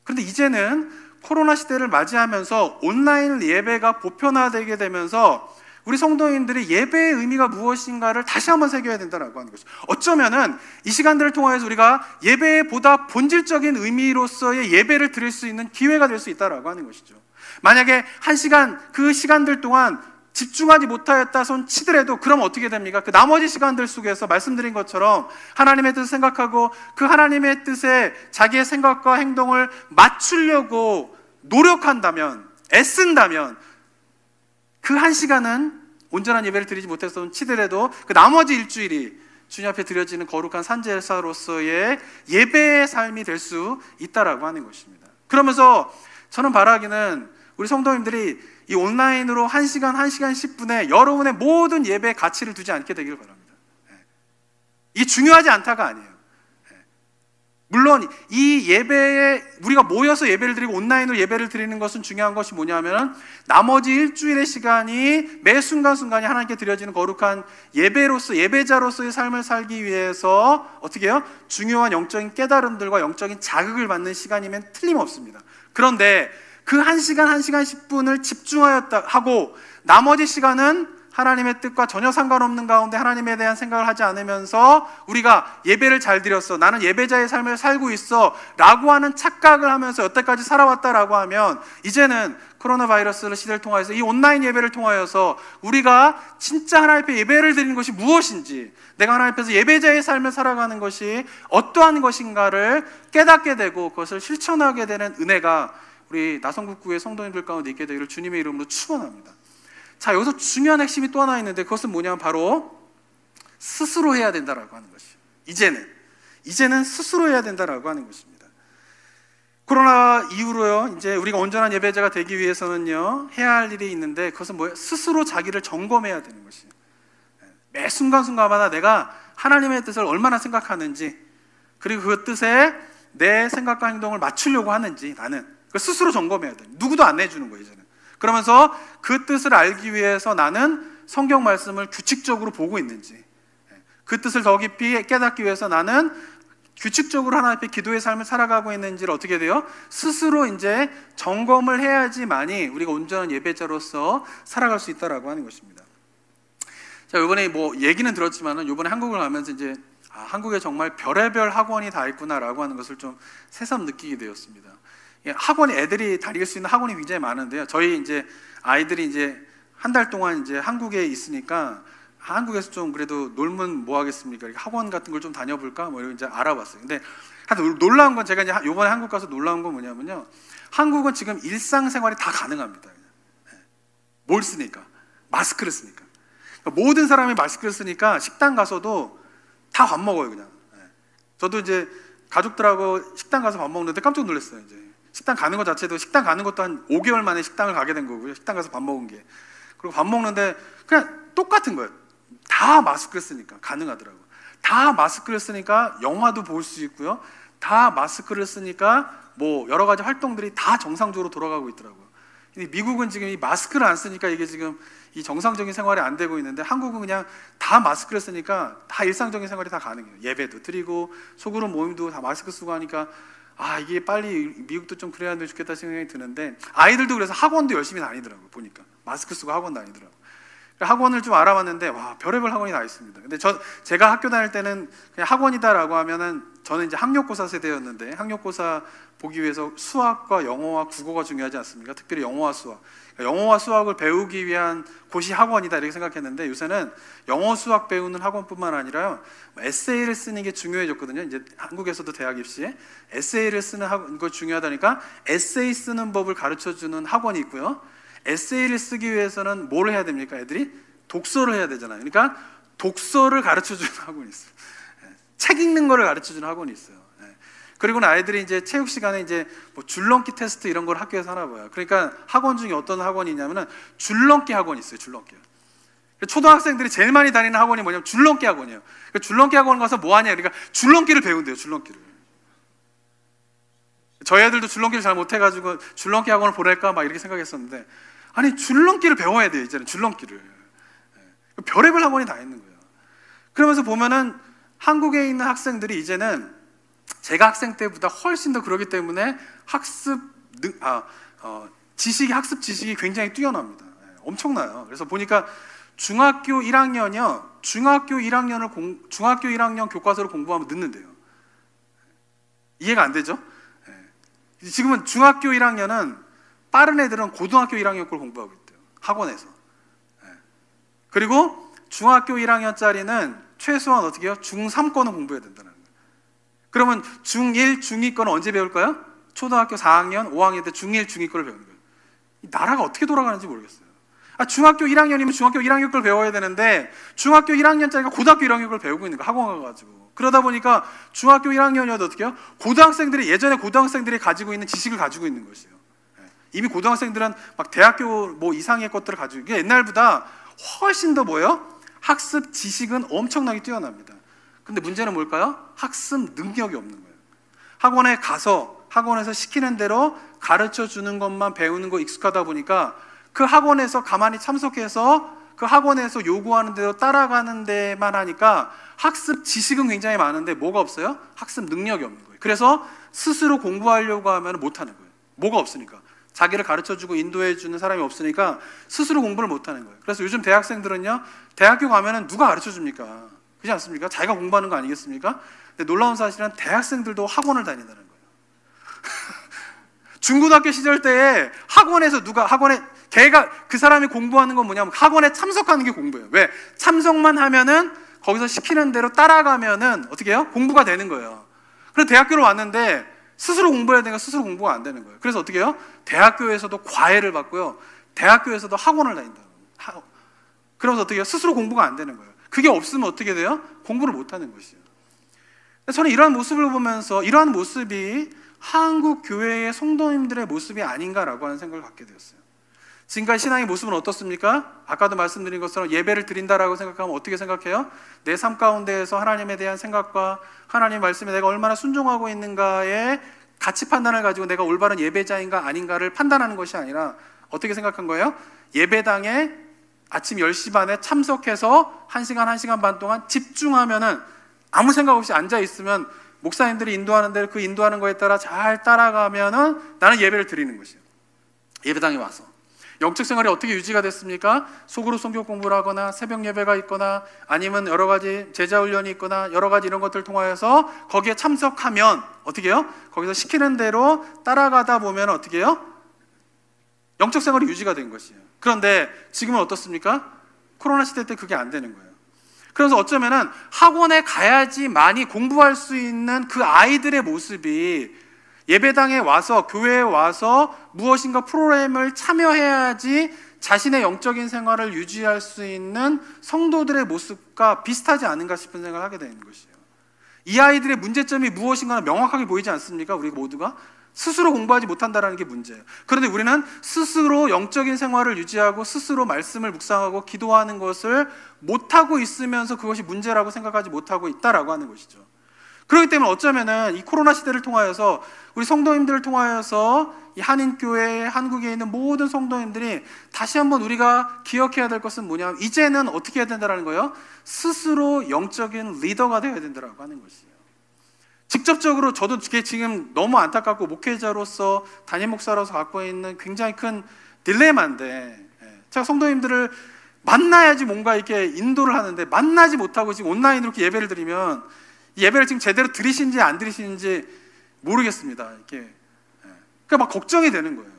그런데 이제는 코로나 시대를 맞이하면서 온라인 예배가 보편화되게 되면서 우리 성도인들이 예배의 의미가 무엇인가를 다시 한번 새겨야 된다고 하는 것이죠. 어쩌면은 이 시간들을 통해서 우리가 예배의 보다 본질적인 의미로서의 예배를 드릴 수 있는 기회가 될 수 있다고 하는 것이죠. 만약에 1시간 그 시간들 동안 집중하지 못하였다 손 치더라도 그럼 어떻게 됩니까? 그 나머지 시간들 속에서 말씀드린 것처럼 하나님의 뜻을 생각하고 그 하나님의 뜻에 자기의 생각과 행동을 맞추려고 노력한다면, 애쓴다면 그 1시간은 온전한 예배를 드리지 못해서 손 치더라도 그 나머지 일주일이 주님 앞에 드려지는 거룩한 산제사로서의 예배의 삶이 될 수 있다라고 하는 것입니다. 그러면서 저는 바라기는 우리 성도님들이 이 온라인으로 1시간 10분에 여러분의 모든 예배의 가치를 두지 않게 되기를 바랍니다. 이게 중요하지 않다가 아니에요. 물론 이 예배에 우리가 모여서 예배를 드리고 온라인으로 예배를 드리는 것은 중요한 것이 뭐냐면 나머지 일주일의 시간이 매 순간순간이 하나님께 드려지는 거룩한 예배로서 예배자로서의 삶을 살기 위해서 어떻게 해요? 중요한 영적인 깨달음들과 영적인 자극을 받는 시간이면 틀림없습니다. 그런데 그 1시간 10분을 집중하였다 하고 나머지 시간은 하나님의 뜻과 전혀 상관없는 가운데 하나님에 대한 생각을 하지 않으면서 우리가 예배를 잘 드렸어, 나는 예배자의 삶을 살고 있어 라고 하는 착각을 하면서 여태까지 살아왔다라고 하면 이제는 코로나 바이러스 시대를 통해서 이 온라인 예배를 통하여서 우리가 진짜 하나님 앞에 예배를 드리는 것이 무엇인지, 내가 하나님 앞에서 예배자의 삶을 살아가는 것이 어떠한 것인가를 깨닫게 되고 그것을 실천하게 되는 은혜가 우리 나성국구의 성도님들 가운데 있게 되기를 주님의 이름으로 축원합니다. 자, 여기서 중요한 핵심이 또 하나 있는데 그것은 뭐냐면 바로 스스로 해야 된다라고 하는 것이에요. 이제는 스스로 해야 된다라고 하는 것입니다. 코로나 이후로요, 이제 우리가 온전한 예배자가 되기 위해서는요, 해야 할 일이 있는데 그것은 뭐예요? 스스로 자기를 점검해야 되는 것이에요. 매 순간순간마다 내가 하나님의 뜻을 얼마나 생각하는지, 그리고 그 뜻에 내 생각과 행동을 맞추려고 하는지 나는 스스로 점검해야 돼요. 누구도 안 내주는 거예요, 이제는. 그러면서 그 뜻을 알기 위해서 나는 성경 말씀을 규칙적으로 보고 있는지, 그 뜻을 더 깊이 깨닫기 위해서 나는 규칙적으로 하나님 앞에 기도의 삶을 살아가고 있는지를 어떻게 돼요? 스스로 이제 점검을 해야지만이 우리가 온전한 예배자로서 살아갈 수 있다라고 하는 것입니다. 자, 이번에 뭐 얘기는 들었지만은 이번에 한국을 가면서 이제 한국에 정말 별의별 학원이 다 있구나라고 하는 것을 좀 새삼 느끼게 되었습니다. 학원이 애들이 다닐 수 있는 학원이 굉장히 많은데요. 저희 이제 아이들이 이제 한 달 동안 이제 한국에 있으니까 한국에서 좀 그래도 놀면 뭐 하겠습니까? 학원 같은 걸 좀 다녀볼까? 뭐 이런 이제 알아봤어요. 근데 하여튼 놀라운 건 제가 이제 이번에 한국 가서 놀라운 건 뭐냐면요. 한국은 지금 일상생활이 다 가능합니다. 뭘 쓰니까? 마스크를 쓰니까. 그러니까 모든 사람이 마스크를 쓰니까 식당 가서도 다 밥 먹어요, 그냥. 저도 이제 가족들하고 식당 가서 밥 먹는데 깜짝 놀랐어요, 이제. 식당 가는 것 자체도 식당 가는 것도 한 5개월 만에 식당을 가게 된 거고요. 식당 가서 밥 먹은 게. 그리고 밥 먹는데 그냥 똑같은 거예요. 다 마스크를 쓰니까 가능하더라고요. 다 마스크를 쓰니까 영화도 볼 수 있고요. 다 마스크를 쓰니까 뭐 여러 가지 활동들이 다 정상적으로 돌아가고 있더라고요. 근데 미국은 지금 이 마스크를 안 쓰니까 이게 지금 이 정상적인 생활이 안 되고 있는데 한국은 그냥 다 마스크를 쓰니까 다 일상적인 생활이 다 가능해요. 예배도 드리고 소그룹 모임도 다 마스크 쓰고 하니까 이게 빨리 미국도 좀 그래야 좋겠다 생각이 드는데 아이들도 그래서 학원도 열심히 다니더라고요. 보니까 마스크 쓰고 학원 다니더라고요. 학원을 좀 알아봤는데 와, 별의별 학원이 다 있습니다. 근데 제가 학교 다닐 때는 그냥 학원이다라고 하면은 저는 이제 학력고사 세대였는데, 학력고사 보기 위해서 수학과 영어와 국어가 중요하지 않습니까? 특별히 영어와 수학. 그러니까 영어와 수학을 배우기 위한 곳이 학원이다 이렇게 생각했는데, 요새는 영어 수학 배우는 학원뿐만 아니라 에세이를 쓰는 게 중요해졌거든요. 이제 한국에서도 대학 입시에 에세이를 쓰는 거 중요하다니까 에세이 쓰는 법을 가르쳐주는 학원이 있고요. 에세이를 쓰기 위해서는 뭘 해야 됩니까? 애들이 독서를 해야 되잖아요. 그러니까 독서를 가르쳐주는 학원이 있어요. 책 읽는 거를 가르쳐주는 학원이 있어요. 그리고는 아이들이 이제 체육 시간에 이제 뭐 줄넘기 테스트 이런 걸 학교에서 하나 봐요. 그러니까 학원 중에 어떤 학원이 있냐면은 줄넘기 학원이 있어요. 줄넘기. 초등학생들이 제일 많이 다니는 학원이 뭐냐면 줄넘기 학원이에요. 그러니까 줄넘기 학원 가서 뭐 하냐? 그러니까 줄넘기를 배운대요. 줄넘기를. 저희 애들도 줄넘기를 잘 못해가지고 줄넘기 학원을 보낼까 막 이렇게 생각했었는데, 아니 줄넘기를 배워야 돼요. 이제는 줄넘기를. 별의별 학원이 다 있는 거예요. 그러면서 보면은 한국에 있는 학생들이 이제는 제가 학생 때보다 훨씬 더 그러기 때문에 학습 지식이 굉장히 뛰어납니다. 엄청나요. 그래서 보니까 중학교 1학년 교과서를 공부하면 늦는데요. 이해가 안 되죠? 지금은 중학교 1학년은 빠른 애들은 고등학교 1학년 걸 공부하고 있대요. 학원에서. 그리고 중학교 1학년짜리는 최소한 어떻게 해요? 중3 거는 공부해야 된다는 거예요. 그러면 중1, 중2 거는 언제 배울까요? 초등학교 4학년, 5학년 때 중1, 중2 거를 배우는 거예요. 이 나라가 어떻게 돌아가는지 모르겠어요. 중학교 1학년이면 중학교 1학년 걸 배워야 되는데 중학교 1학년짜리가 고등학교 1학년 걸 배우고 있는 거예요. 학원 가가지고. 그러다 보니까 중학교 1학년이어도 어떻게 해요? 예전에 고등학생들이 가지고 있는 지식을 가지고 있는 것이에요. 이미 고등학생들은 막 대학교 뭐 이상의 것들을 가지고, 이게 옛날보다 훨씬 더 뭐예요? 학습 지식은 엄청나게 뛰어납니다. 근데 문제는 뭘까요? 학습 능력이 없는 거예요. 학원에 가서 학원에서 시키는 대로 가르쳐 주는 것만 배우는 거 익숙하다 보니까 그 학원에서 가만히 참석해서 그 학원에서 요구하는 대로 따라가는 데만 하니까 학습 지식은 굉장히 많은데 뭐가 없어요? 학습 능력이 없는 거예요. 그래서 스스로 공부하려고 하면 못하는 거예요. 뭐가 없으니까. 자기를 가르쳐주고 인도해주는 사람이 없으니까 스스로 공부를 못하는 거예요. 그래서 요즘 대학생들은요, 대학교 가면은 누가 가르쳐줍니까? 그렇지 않습니까? 자기가 공부하는 거 아니겠습니까? 근데 놀라운 사실은 대학생들도 학원을 다닌다는 거예요. 중고등학교 시절 때에 그 사람이 공부하는 건 뭐냐면 학원에 참석하는 게 공부예요. 왜? 참석만 하면은 거기서 시키는 대로 따라가면은 어떻게 해요? 공부가 되는 거예요. 그래서 대학교로 왔는데 스스로 공부해야 되니까 스스로 공부가 안 되는 거예요. 그래서 어떻게 해요? 대학교에서도 과외를 받고요. 대학교에서도 학원을 다닌다. 그러면서 어떻게 해요? 스스로 공부가 안 되는 거예요. 그게 없으면 어떻게 돼요? 공부를 못 하는 것이에요. 저는 이러한 모습을 보면서 이러한 모습이 한국 교회의 성도님들의 모습이 아닌가라고 하는 생각을 갖게 되었어요. 지금까지 신앙의 모습은 어떻습니까? 아까도 말씀드린 것처럼 예배를 드린다라고 생각하면 어떻게 생각해요? 내 삶 가운데에서 하나님에 대한 생각과 하나님 말씀에 내가 얼마나 순종하고 있는가에 가치 판단을 가지고 내가 올바른 예배자인가 아닌가를 판단하는 것이 아니라 어떻게 생각한 거예요? 예배당에 아침 10시 반에 참석해서 1시간 반 동안 집중하면은 아무 생각 없이 앉아있으면 목사님들이 인도하는 대로 그 인도하는 거에 따라 잘 따라가면은 나는 예배를 드리는 것이에요. 예배당에 와서. 영적 생활이 어떻게 유지가 됐습니까? 속으로 성경 공부를 하거나 새벽 예배가 있거나 아니면 여러 가지 제자 훈련이 있거나 여러 가지 이런 것들을 통하여서 거기에 참석하면 어떻게 해요? 거기서 시키는 대로 따라가다 보면 어떻게 해요? 영적 생활이 유지가 된 것이에요. 그런데 지금은 어떻습니까? 코로나 시대 때 그게 안 되는 거예요. 그래서 어쩌면은 학원에 가야지 많이 공부할 수 있는 그 아이들의 모습이 예배당에 와서 교회에 와서 무엇인가 프로그램을 참여해야지 자신의 영적인 생활을 유지할 수 있는 성도들의 모습과 비슷하지 않은가 싶은 생각을 하게 되는 것이에요. 이 아이들의 문제점이 무엇인가는 명확하게 보이지 않습니까? 우리 모두가 스스로 공부하지 못한다는 게 문제예요. 그런데 우리는 스스로 영적인 생활을 유지하고 스스로 말씀을 묵상하고 기도하는 것을 못하고 있으면서 그것이 문제라고 생각하지 못하고 있다라고 하는 것이죠. 그렇기 때문에 어쩌면은 이 코로나 시대를 통하여서 우리 성도님들을 통하여서 이 한인교회, 한국에 있는 모든 성도님들이 다시 한번 우리가 기억해야 될 것은 뭐냐면 이제는 어떻게 해야 된다는 거예요? 스스로 영적인 리더가 되어야 된다고 하는 것이에요. 직접적으로 저도 지금 너무 안타깝고 목회자로서 담임 목사로서 갖고 있는 굉장히 큰 딜레마인데 제가 성도님들을 만나야지 뭔가 이렇게 인도를 하는데 만나지 못하고 지금 온라인으로 이렇게 예배를 드리면 이 예배를 지금 제대로 드리시는지 안 드리시는지 모르겠습니다. 이렇게. 그러니까 막 걱정이 되는 거예요.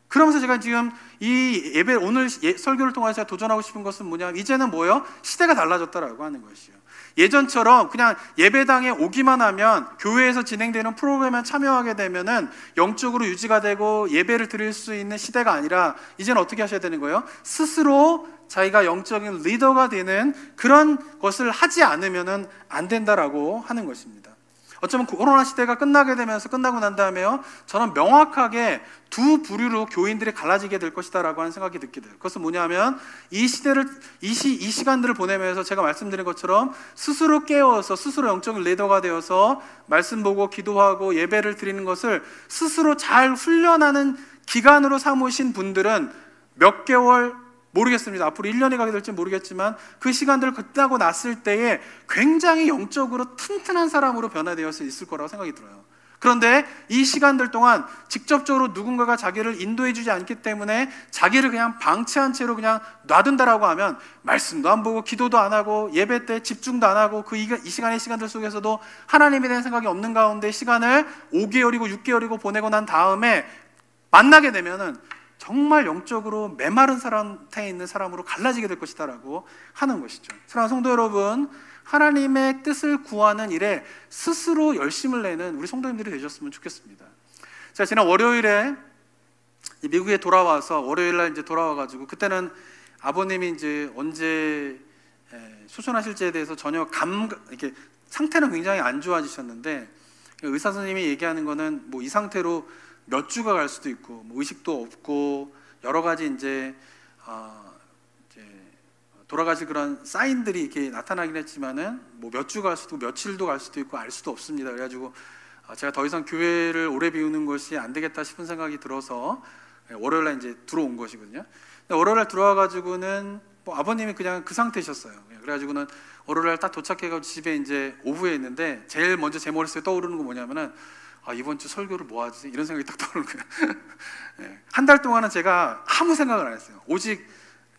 그러면서 제가 지금 이 예배 오늘 설교를 통해서 제가 도전하고 싶은 것은 뭐냐면 이제는 뭐예요? 시대가 달라졌다라고 하는 것이요. 예전처럼 그냥 예배당에 오기만 하면 교회에서 진행되는 프로그램에 참여하게 되면은 영적으로 유지가 되고 예배를 드릴 수 있는 시대가 아니라 이제는 어떻게 하셔야 되는 거예요? 스스로 자기가 영적인 리더가 되는 그런 것을 하지 않으면은 안 된다라고 하는 것입니다. 어쩌면 코로나 시대가 끝나게 되면서 끝나고 난 다음에요, 저는 명확하게 두 부류로 교인들이 갈라지게 될 것이다라고 하는 생각이 듣게 돼요. 그것은 뭐냐면 이 시간들을 보내면서 제가 말씀드린 것처럼 스스로 깨어서 스스로 영적인 리더가 되어서 말씀 보고 기도하고 예배를 드리는 것을 스스로 잘 훈련하는 기간으로 삼으신 분들은 몇 개월 모르겠습니다. 앞으로 1년이 가게 될지 모르겠지만 그 시간들을 끝나고 났을 때에 굉장히 영적으로 튼튼한 사람으로 변화되어 있을 거라고 생각이 들어요. 그런데 이 시간들 동안 직접적으로 누군가가 자기를 인도해 주지 않기 때문에 자기를 그냥 방치한 채로 그냥 놔둔다라고 하면 말씀도 안 보고 기도도 안 하고 예배 때 집중도 안 하고 이 시간의 시간들 속에서도 하나님에 대한 생각이 없는 가운데 시간을 5개월이고 6개월이고 보내고 난 다음에 만나게 되면은 정말 영적으로 메마른 상태에 있는 사람으로 갈라지게 될 것이다라고 하는 것이죠. 사랑하는 성도 여러분, 하나님의 뜻을 구하는 일에 스스로 열심을 내는 우리 성도님들이 되셨으면 좋겠습니다. 제가 지난 월요일에 미국에 돌아와서 월요일날 이제 돌아와가지고 그때는 아버님이 이제 언제 수술하실지에 대해서 전혀 이렇게 상태는 굉장히 안 좋아지셨는데 의사 선생님이 얘기하는 거는 뭐 이 상태로 몇 주가 갈 수도 있고 뭐 의식도 없고 여러 가지 이제 돌아가실 그런 사인들이 이렇게 나타나긴 했지만은 뭐 몇 주가 갈 수도 있고 며칠도 갈 수도 있고 알 수도 없습니다. 그래가지고 제가 더 이상 교회를 오래 비우는 것이 안 되겠다 싶은 생각이 들어서 월요일날 이제 들어온 것이거든요. 근데 월요일날 들어와가지고는 뭐 아버님이 그냥 그 상태셨어요. 그래가지고는 월요일날 딱 도착해가지고 집에 이제 오후에 있는데 제일 먼저 제 머릿속에 떠오르는 거 뭐냐면은 이번 주 설교를 뭐 하지? 이런 생각이 딱 떠오르는 거예요. 네. 한 달 동안은 제가 아무 생각을 안 했어요. 오직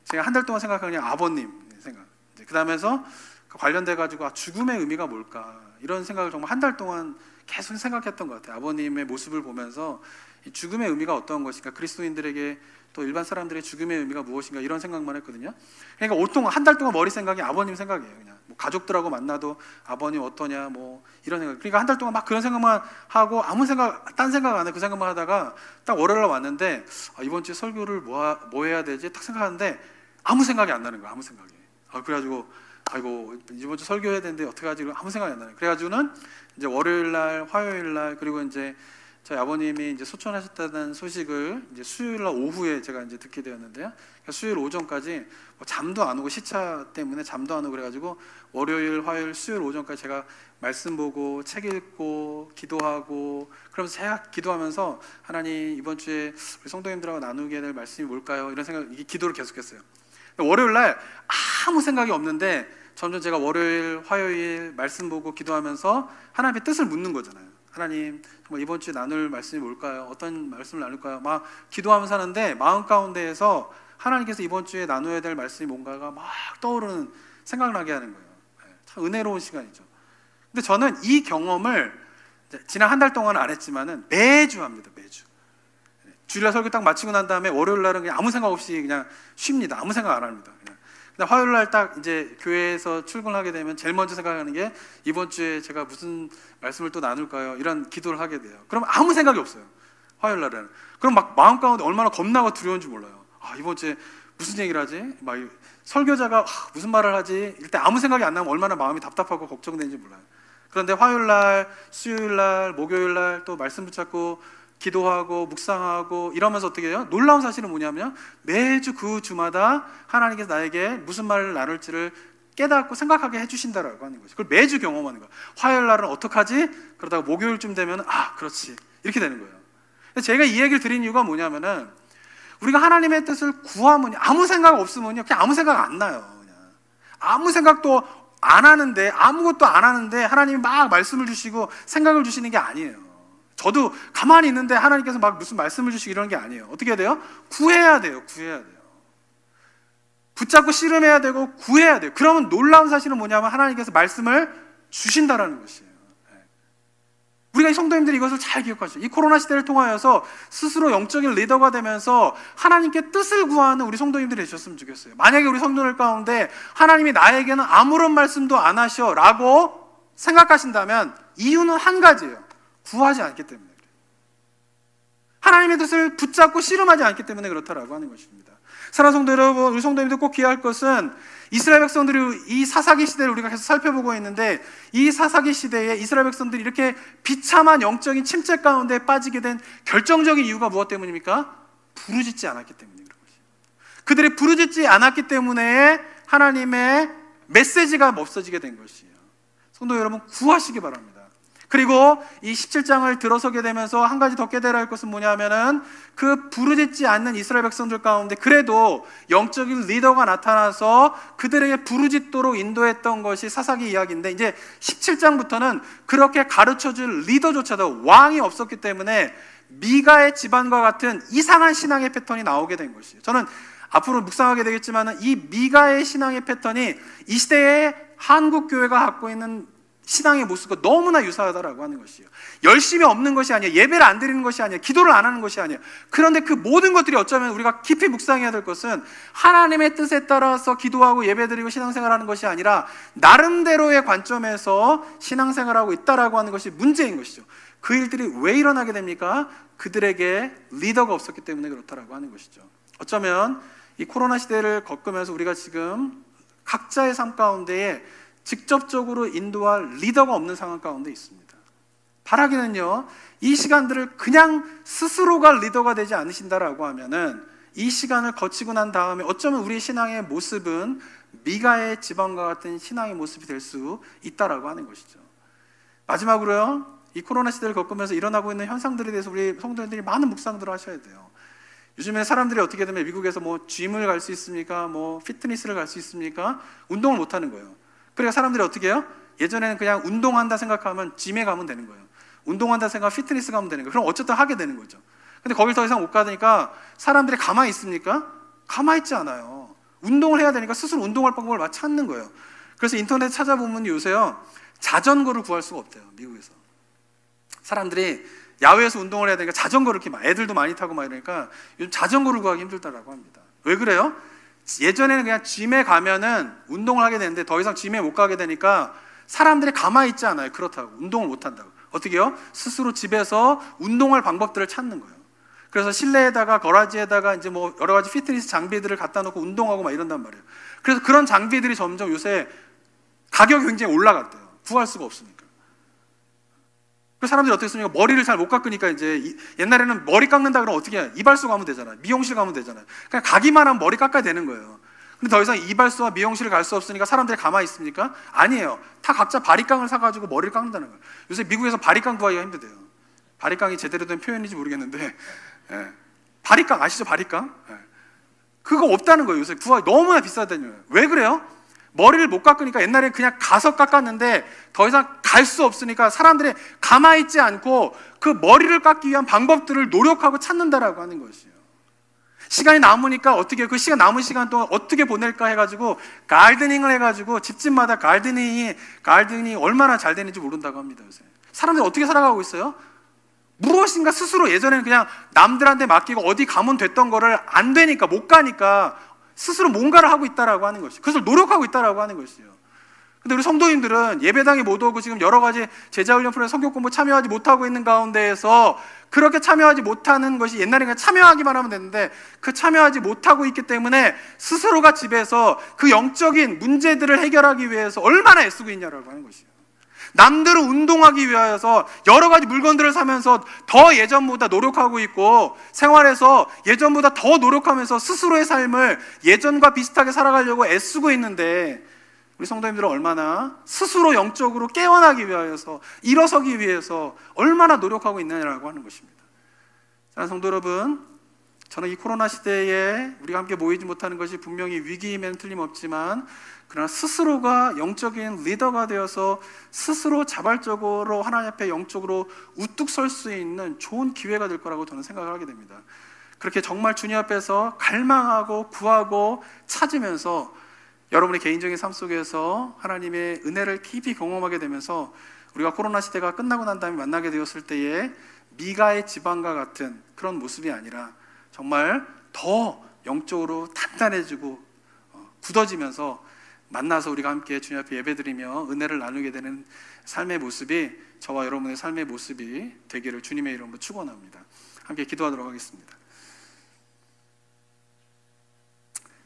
제가 한 달 동안 생각한 게 아버님 생각. 그 다음에서 관련돼가지고 죽음의 의미가 뭘까? 이런 생각을 정말 한 달 동안 계속 생각했던 것 같아요. 아버님의 모습을 보면서 이 죽음의 의미가 어떤 것인가? 그리스도인들에게 또 일반 사람들의 죽음의 의미가 무엇인가? 이런 생각만 했거든요. 그러니까 온통 한 달 동안 머리 생각이 아버님 생각이에요. 그냥 뭐 가족들하고 만나도 아버님 어떠냐 뭐 이런 생각. 그러니까 한 달 동안 막 그런 생각만 하고 아무 생각, 딴 생각 안 해. 그 생각만 하다가 딱 월요일날 왔는데 이번 주에 설교를 뭐 해야 되지? 딱 생각하는데 아무 생각이 안 나는 거야. 아무 생각이. 그래가지고 아이고 이번 주 설교해야 되는데 어떻게 하지? 아무 생각이 안 나네. 그래가지고는 이제 월요일날, 화요일날 그리고 이제 저희 아버님이 이제 소천하셨다는 소식을 이제 수요일날 오후에 제가 이제 듣게 되었는데요. 그러니까 수요일 오전까지 뭐 잠도 안 오고 시차 때문에 잠도 안 오고 그래가지고 월요일, 화요일, 수요일 오전까지 제가 말씀 보고 책 읽고 기도하고 그러면서 제가 기도하면서 하나님 이번 주에 우리 성도님들하고 나누게 될 말씀이 뭘까요? 이런 생각, 이게 기도를 계속했어요. 월요일날 아무 생각이 없는데 점점 제가 월요일, 화요일 말씀 보고 기도하면서 하나님의 뜻을 묻는 거잖아요. 하나님 정말 이번 주에 나눌 말씀이 뭘까요? 어떤 말씀을 나눌까요? 막 기도하면서 하는데 마음 가운데에서 하나님께서 이번 주에 나눠야 될 말씀이 뭔가가 막 떠오르는 생각나게 하는 거예요. 참 은혜로운 시간이죠. 근데 저는 이 경험을 지난 한 달 동안은 안 했지만은 매주 합니다. 매주. 주일날 설교 딱 마치고 난 다음에 월요일 날은 그냥 아무 생각 없이 그냥 쉽니다. 아무 생각 안 합니다. 그냥. 근데 화요일 날 딱 이제 교회에서 출근하게 되면 제일 먼저 생각하는 게 이번 주에 제가 무슨 말씀을 또 나눌까요? 이런 기도를 하게 돼요. 그럼 아무 생각이 없어요. 화요일 날은. 그럼 막 마음 가운데 얼마나 겁나고 두려운지 몰라요. 이번 주에 무슨 얘기를 하지? 막 설교자가 무슨 말을 하지? 이때 아무 생각이 안 나면 얼마나 마음이 답답하고 걱정되는지 몰라요. 그런데 화요일 날, 수요일 날, 목요일 날 또 말씀 붙잡고 기도하고 묵상하고 이러면서 어떻게 해요? 놀라운 사실은 뭐냐면 매주 그 주마다 하나님께서 나에게 무슨 말을 나눌지를 깨닫고 생각하게 해주신다라고 하는 거죠. 그걸 매주 경험하는 거예요. 화요일 날은 어떡하지? 그러다가 목요일쯤 되면 그렇지 이렇게 되는 거예요. 제가 이 얘기를 드린 이유가 뭐냐면은 우리가 하나님의 뜻을 구하면 아무 생각 없으면요 그냥 아무 생각 안 나요. 그냥 아무 생각도 안 하는데 아무것도 안 하는데 하나님이 막 말씀을 주시고 생각을 주시는 게 아니에요. 저도 가만히 있는데 하나님께서 막 무슨 말씀을 주시고 이런 게 아니에요. 어떻게 해야 돼요? 구해야 돼요. 구해야 돼요. 붙잡고 씨름해야 되고 구해야 돼요. 그러면 놀라운 사실은 뭐냐면 하나님께서 말씀을 주신다라는 것이에요. 우리가 이 성도님들이 이것을 잘 기억하시죠. 이 코로나 시대를 통하여서 스스로 영적인 리더가 되면서 하나님께 뜻을 구하는 우리 성도님들이 되셨으면 좋겠어요. 만약에 우리 성도들 가운데 하나님이 나에게는 아무런 말씀도 안 하셔 라고 생각하신다면 이유는 한 가지예요. 구하지 않기 때문에 그래요. 하나님의 뜻을 붙잡고 씨름하지 않기 때문에 그렇다라고 하는 것입니다. 사랑하는 성도 여러분, 우리 성도님들 꼭 기억할 것은 이스라엘 백성들이 이 사사기 시대를 우리가 계속 살펴보고 있는데, 이 사사기 시대에 이스라엘 백성들이 이렇게 비참한 영적인 침체 가운데 빠지게 된 결정적인 이유가 무엇 때문입니까? 부르짖지 않았기 때문에 그런 것이에요. 그들이 부르짖지 않았기 때문에 하나님의 메시지가 없어지게 된 것이에요. 성도 여러분, 구하시기 바랍니다. 그리고 이 17장을 들어서게 되면서 한 가지 더 깨달아야 할 것은 뭐냐면은 그 부르짖지 않는 이스라엘 백성들 가운데 그래도 영적인 리더가 나타나서 그들에게 부르짖도록 인도했던 것이 사사기 이야기인데, 이제 17장부터는 그렇게 가르쳐줄 리더조차도 왕이 없었기 때문에 미가의 집안과 같은 이상한 신앙의 패턴이 나오게 된 것이에요. 저는 앞으로 묵상하게 되겠지만 이 미가의 신앙의 패턴이 이 시대의 한국 교회가 갖고 있는 신앙의 모습과 너무나 유사하다라고 하는 것이에요. 열심히 없는 것이 아니에요. 예배를 안 드리는 것이 아니에요. 기도를 안 하는 것이 아니에요. 그런데 그 모든 것들이 어쩌면 우리가 깊이 묵상해야 될 것은 하나님의 뜻에 따라서 기도하고 예배드리고 신앙생활하는 것이 아니라 나름대로의 관점에서 신앙생활하고 있다라고 하는 것이 문제인 것이죠. 그 일들이 왜 일어나게 됩니까? 그들에게 리더가 없었기 때문에 그렇다라고 하는 것이죠. 어쩌면 이 코로나 시대를 겪으면서 우리가 지금 각자의 삶 가운데에 직접적으로 인도할 리더가 없는 상황 가운데 있습니다. 바라기는요, 이 시간들을 그냥 스스로가 리더가 되지 않으신다라고 하면은 이 시간을 거치고 난 다음에 어쩌면 우리 신앙의 모습은 미가의 집안과 같은 신앙의 모습이 될 수 있다라고 하는 것이죠. 마지막으로요, 이 코로나 시대를 겪으면서 일어나고 있는 현상들에 대해서 우리 성도님들이 많은 묵상들을 하셔야 돼요. 요즘에 사람들이 어떻게 되면 미국에서 뭐 짐을 갈 수 있습니까? 뭐 피트니스를 갈 수 있습니까? 운동을 못 하는 거예요. 그러니까 사람들이 어떻게 해요? 예전에는 그냥 운동한다 생각하면 짐에 가면 되는 거예요. 운동한다 생각하면 피트니스 가면 되는 거예요. 그럼 어쨌든 하게 되는 거죠. 근데 거길 더 이상 못 가니까 사람들이 가만히 있습니까? 가만히 있지 않아요. 운동을 해야 되니까 스스로 운동할 방법을 막 찾는 거예요. 그래서 인터넷 찾아보면 요새요, 자전거를 구할 수가 없대요. 미국에서. 사람들이 야외에서 운동을 해야 되니까 자전거를 이렇게 막 애들도 많이 타고 막 이러니까 요즘 자전거를 구하기 힘들다라고 합니다. 왜 그래요? 예전에는 그냥 짐에 가면은 운동을 하게 되는데 더 이상 짐에 못 가게 되니까 사람들이 가만히 있지 않아요. 그렇다고. 운동을 못 한다고. 어떻게 해요? 스스로 집에서 운동할 방법들을 찾는 거예요. 그래서 실내에다가 거라지에다가 이제 뭐 여러 가지 피트니스 장비들을 갖다 놓고 운동하고 막 이런단 말이에요. 그래서 그런 장비들이 점점 요새 가격이 굉장히 올라갔대요. 구할 수가 없으니까. 그 사람들이 어떻게 했습니까? 머리를 잘 못 깎으니까 이제 옛날에는 머리 깎는다 그러면 어떻게 해요? 이발소 가면 되잖아요. 미용실 가면 되잖아요. 그냥 가기만 하면 머리 깎아야 되는 거예요. 근데 더 이상 이발소와 미용실을 갈 수 없으니까 사람들이 가만히 있습니까? 아니에요. 다 각자 바리깡을 사가지고 머리를 깎는다는 거예요. 요새 미국에서 바리깡 구하기가 힘들대요. 바리깡이 제대로 된 표현인지 모르겠는데, 예. 바리깡 아시죠? 바리깡? 예. 그거 없다는 거예요. 요새 구하기 너무나 비싸다는 거예요. 왜 그래요? 머리를 못 깎으니까 옛날에 그냥 가서 깎았는데 더 이상 갈 수 없으니까 사람들이 가만히 있지 않고 그 머리를 깎기 위한 방법들을 노력하고 찾는다라고 하는 것이에요. 시간이 남으니까 어떻게, 그 시간 남은 시간 동안 어떻게 보낼까 해가지고 가드닝을 해가지고 집집마다 가드닝이 얼마나 잘 되는지 모른다고 합니다. 요새 사람들이 어떻게 살아가고 있어요? 무엇인가 스스로, 예전에는 그냥 남들한테 맡기고 어디 가면 됐던 거를 안 되니까, 못 가니까 스스로 뭔가를 하고 있다라고 하는 것이죠. 그것을 노력하고 있다라고 하는 것이죠. 근데 우리 성도님들은 예배당에 못 오고 지금 여러 가지 제자훈련 프로그램 성경 공부 참여하지 못하고 있는 가운데에서 그렇게 참여하지 못하는 것이, 옛날에 그냥 참여하기만 하면 됐는데 그 참여하지 못하고 있기 때문에 스스로가 집에서 그 영적인 문제들을 해결하기 위해서 얼마나 애쓰고 있냐라고 하는 것이에요. 남들은 운동하기 위해서 여러 가지 물건들을 사면서 더 예전보다 노력하고 있고, 생활에서 예전보다 더 노력하면서 스스로의 삶을 예전과 비슷하게 살아가려고 애쓰고 있는데, 우리 성도님들은 얼마나 스스로 영적으로 깨어나기 위해서, 일어서기 위해서 얼마나 노력하고 있느냐라고 하는 것입니다. 사랑하는 성도 여러분, 저는 이 코로나 시대에 우리가 함께 모이지 못하는 것이 분명히 위기임에는 틀림없지만, 그러나 스스로가 영적인 리더가 되어서 스스로 자발적으로 하나님 앞에 영적으로 우뚝 설 수 있는 좋은 기회가 될 거라고 저는 생각을 하게 됩니다. 그렇게 정말 주님 앞에서 갈망하고 구하고 찾으면서 여러분의 개인적인 삶 속에서 하나님의 은혜를 깊이 경험하게 되면서 우리가 코로나 시대가 끝나고 난 다음에 만나게 되었을 때에 미가의 지방과 같은 그런 모습이 아니라 정말 더 영적으로 단단해지고 굳어지면서 만나서 우리가 함께 주님 앞에 예배드리며 은혜를 나누게 되는 삶의 모습이 저와 여러분의 삶의 모습이 되기를 주님의 이름으로 축원합니다. 함께 기도하도록 하겠습니다.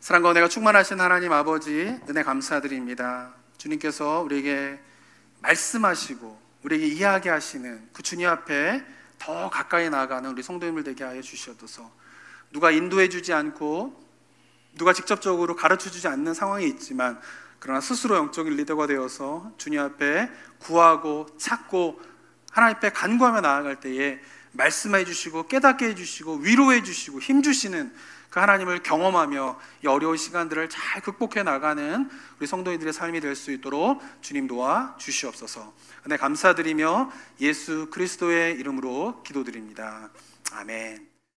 사랑과 은혜가 충만하신 하나님 아버지, 은혜 감사드립니다. 주님께서 우리에게 말씀하시고 우리에게 이야기하시는 그 주님 앞에 더 가까이 나아가는 우리 성도님들 되게 하여 주시옵소서. 누가 인도해 주지 않고 누가 직접적으로 가르쳐주지 않는 상황이 있지만 그러나 스스로 영적인 리더가 되어서 주님 앞에 구하고 찾고 하나님 앞에 간구하며 나아갈 때에 말씀해 주시고 깨닫게 해주시고 위로해 주시고 힘 주시는 그 하나님을 경험하며 이 어려운 시간들을 잘 극복해 나가는 우리 성도님들의 삶이 될 수 있도록 주님 도와 주시옵소서. 네, 감사드리며 예수 그리스도의 이름으로 기도드립니다. 아멘.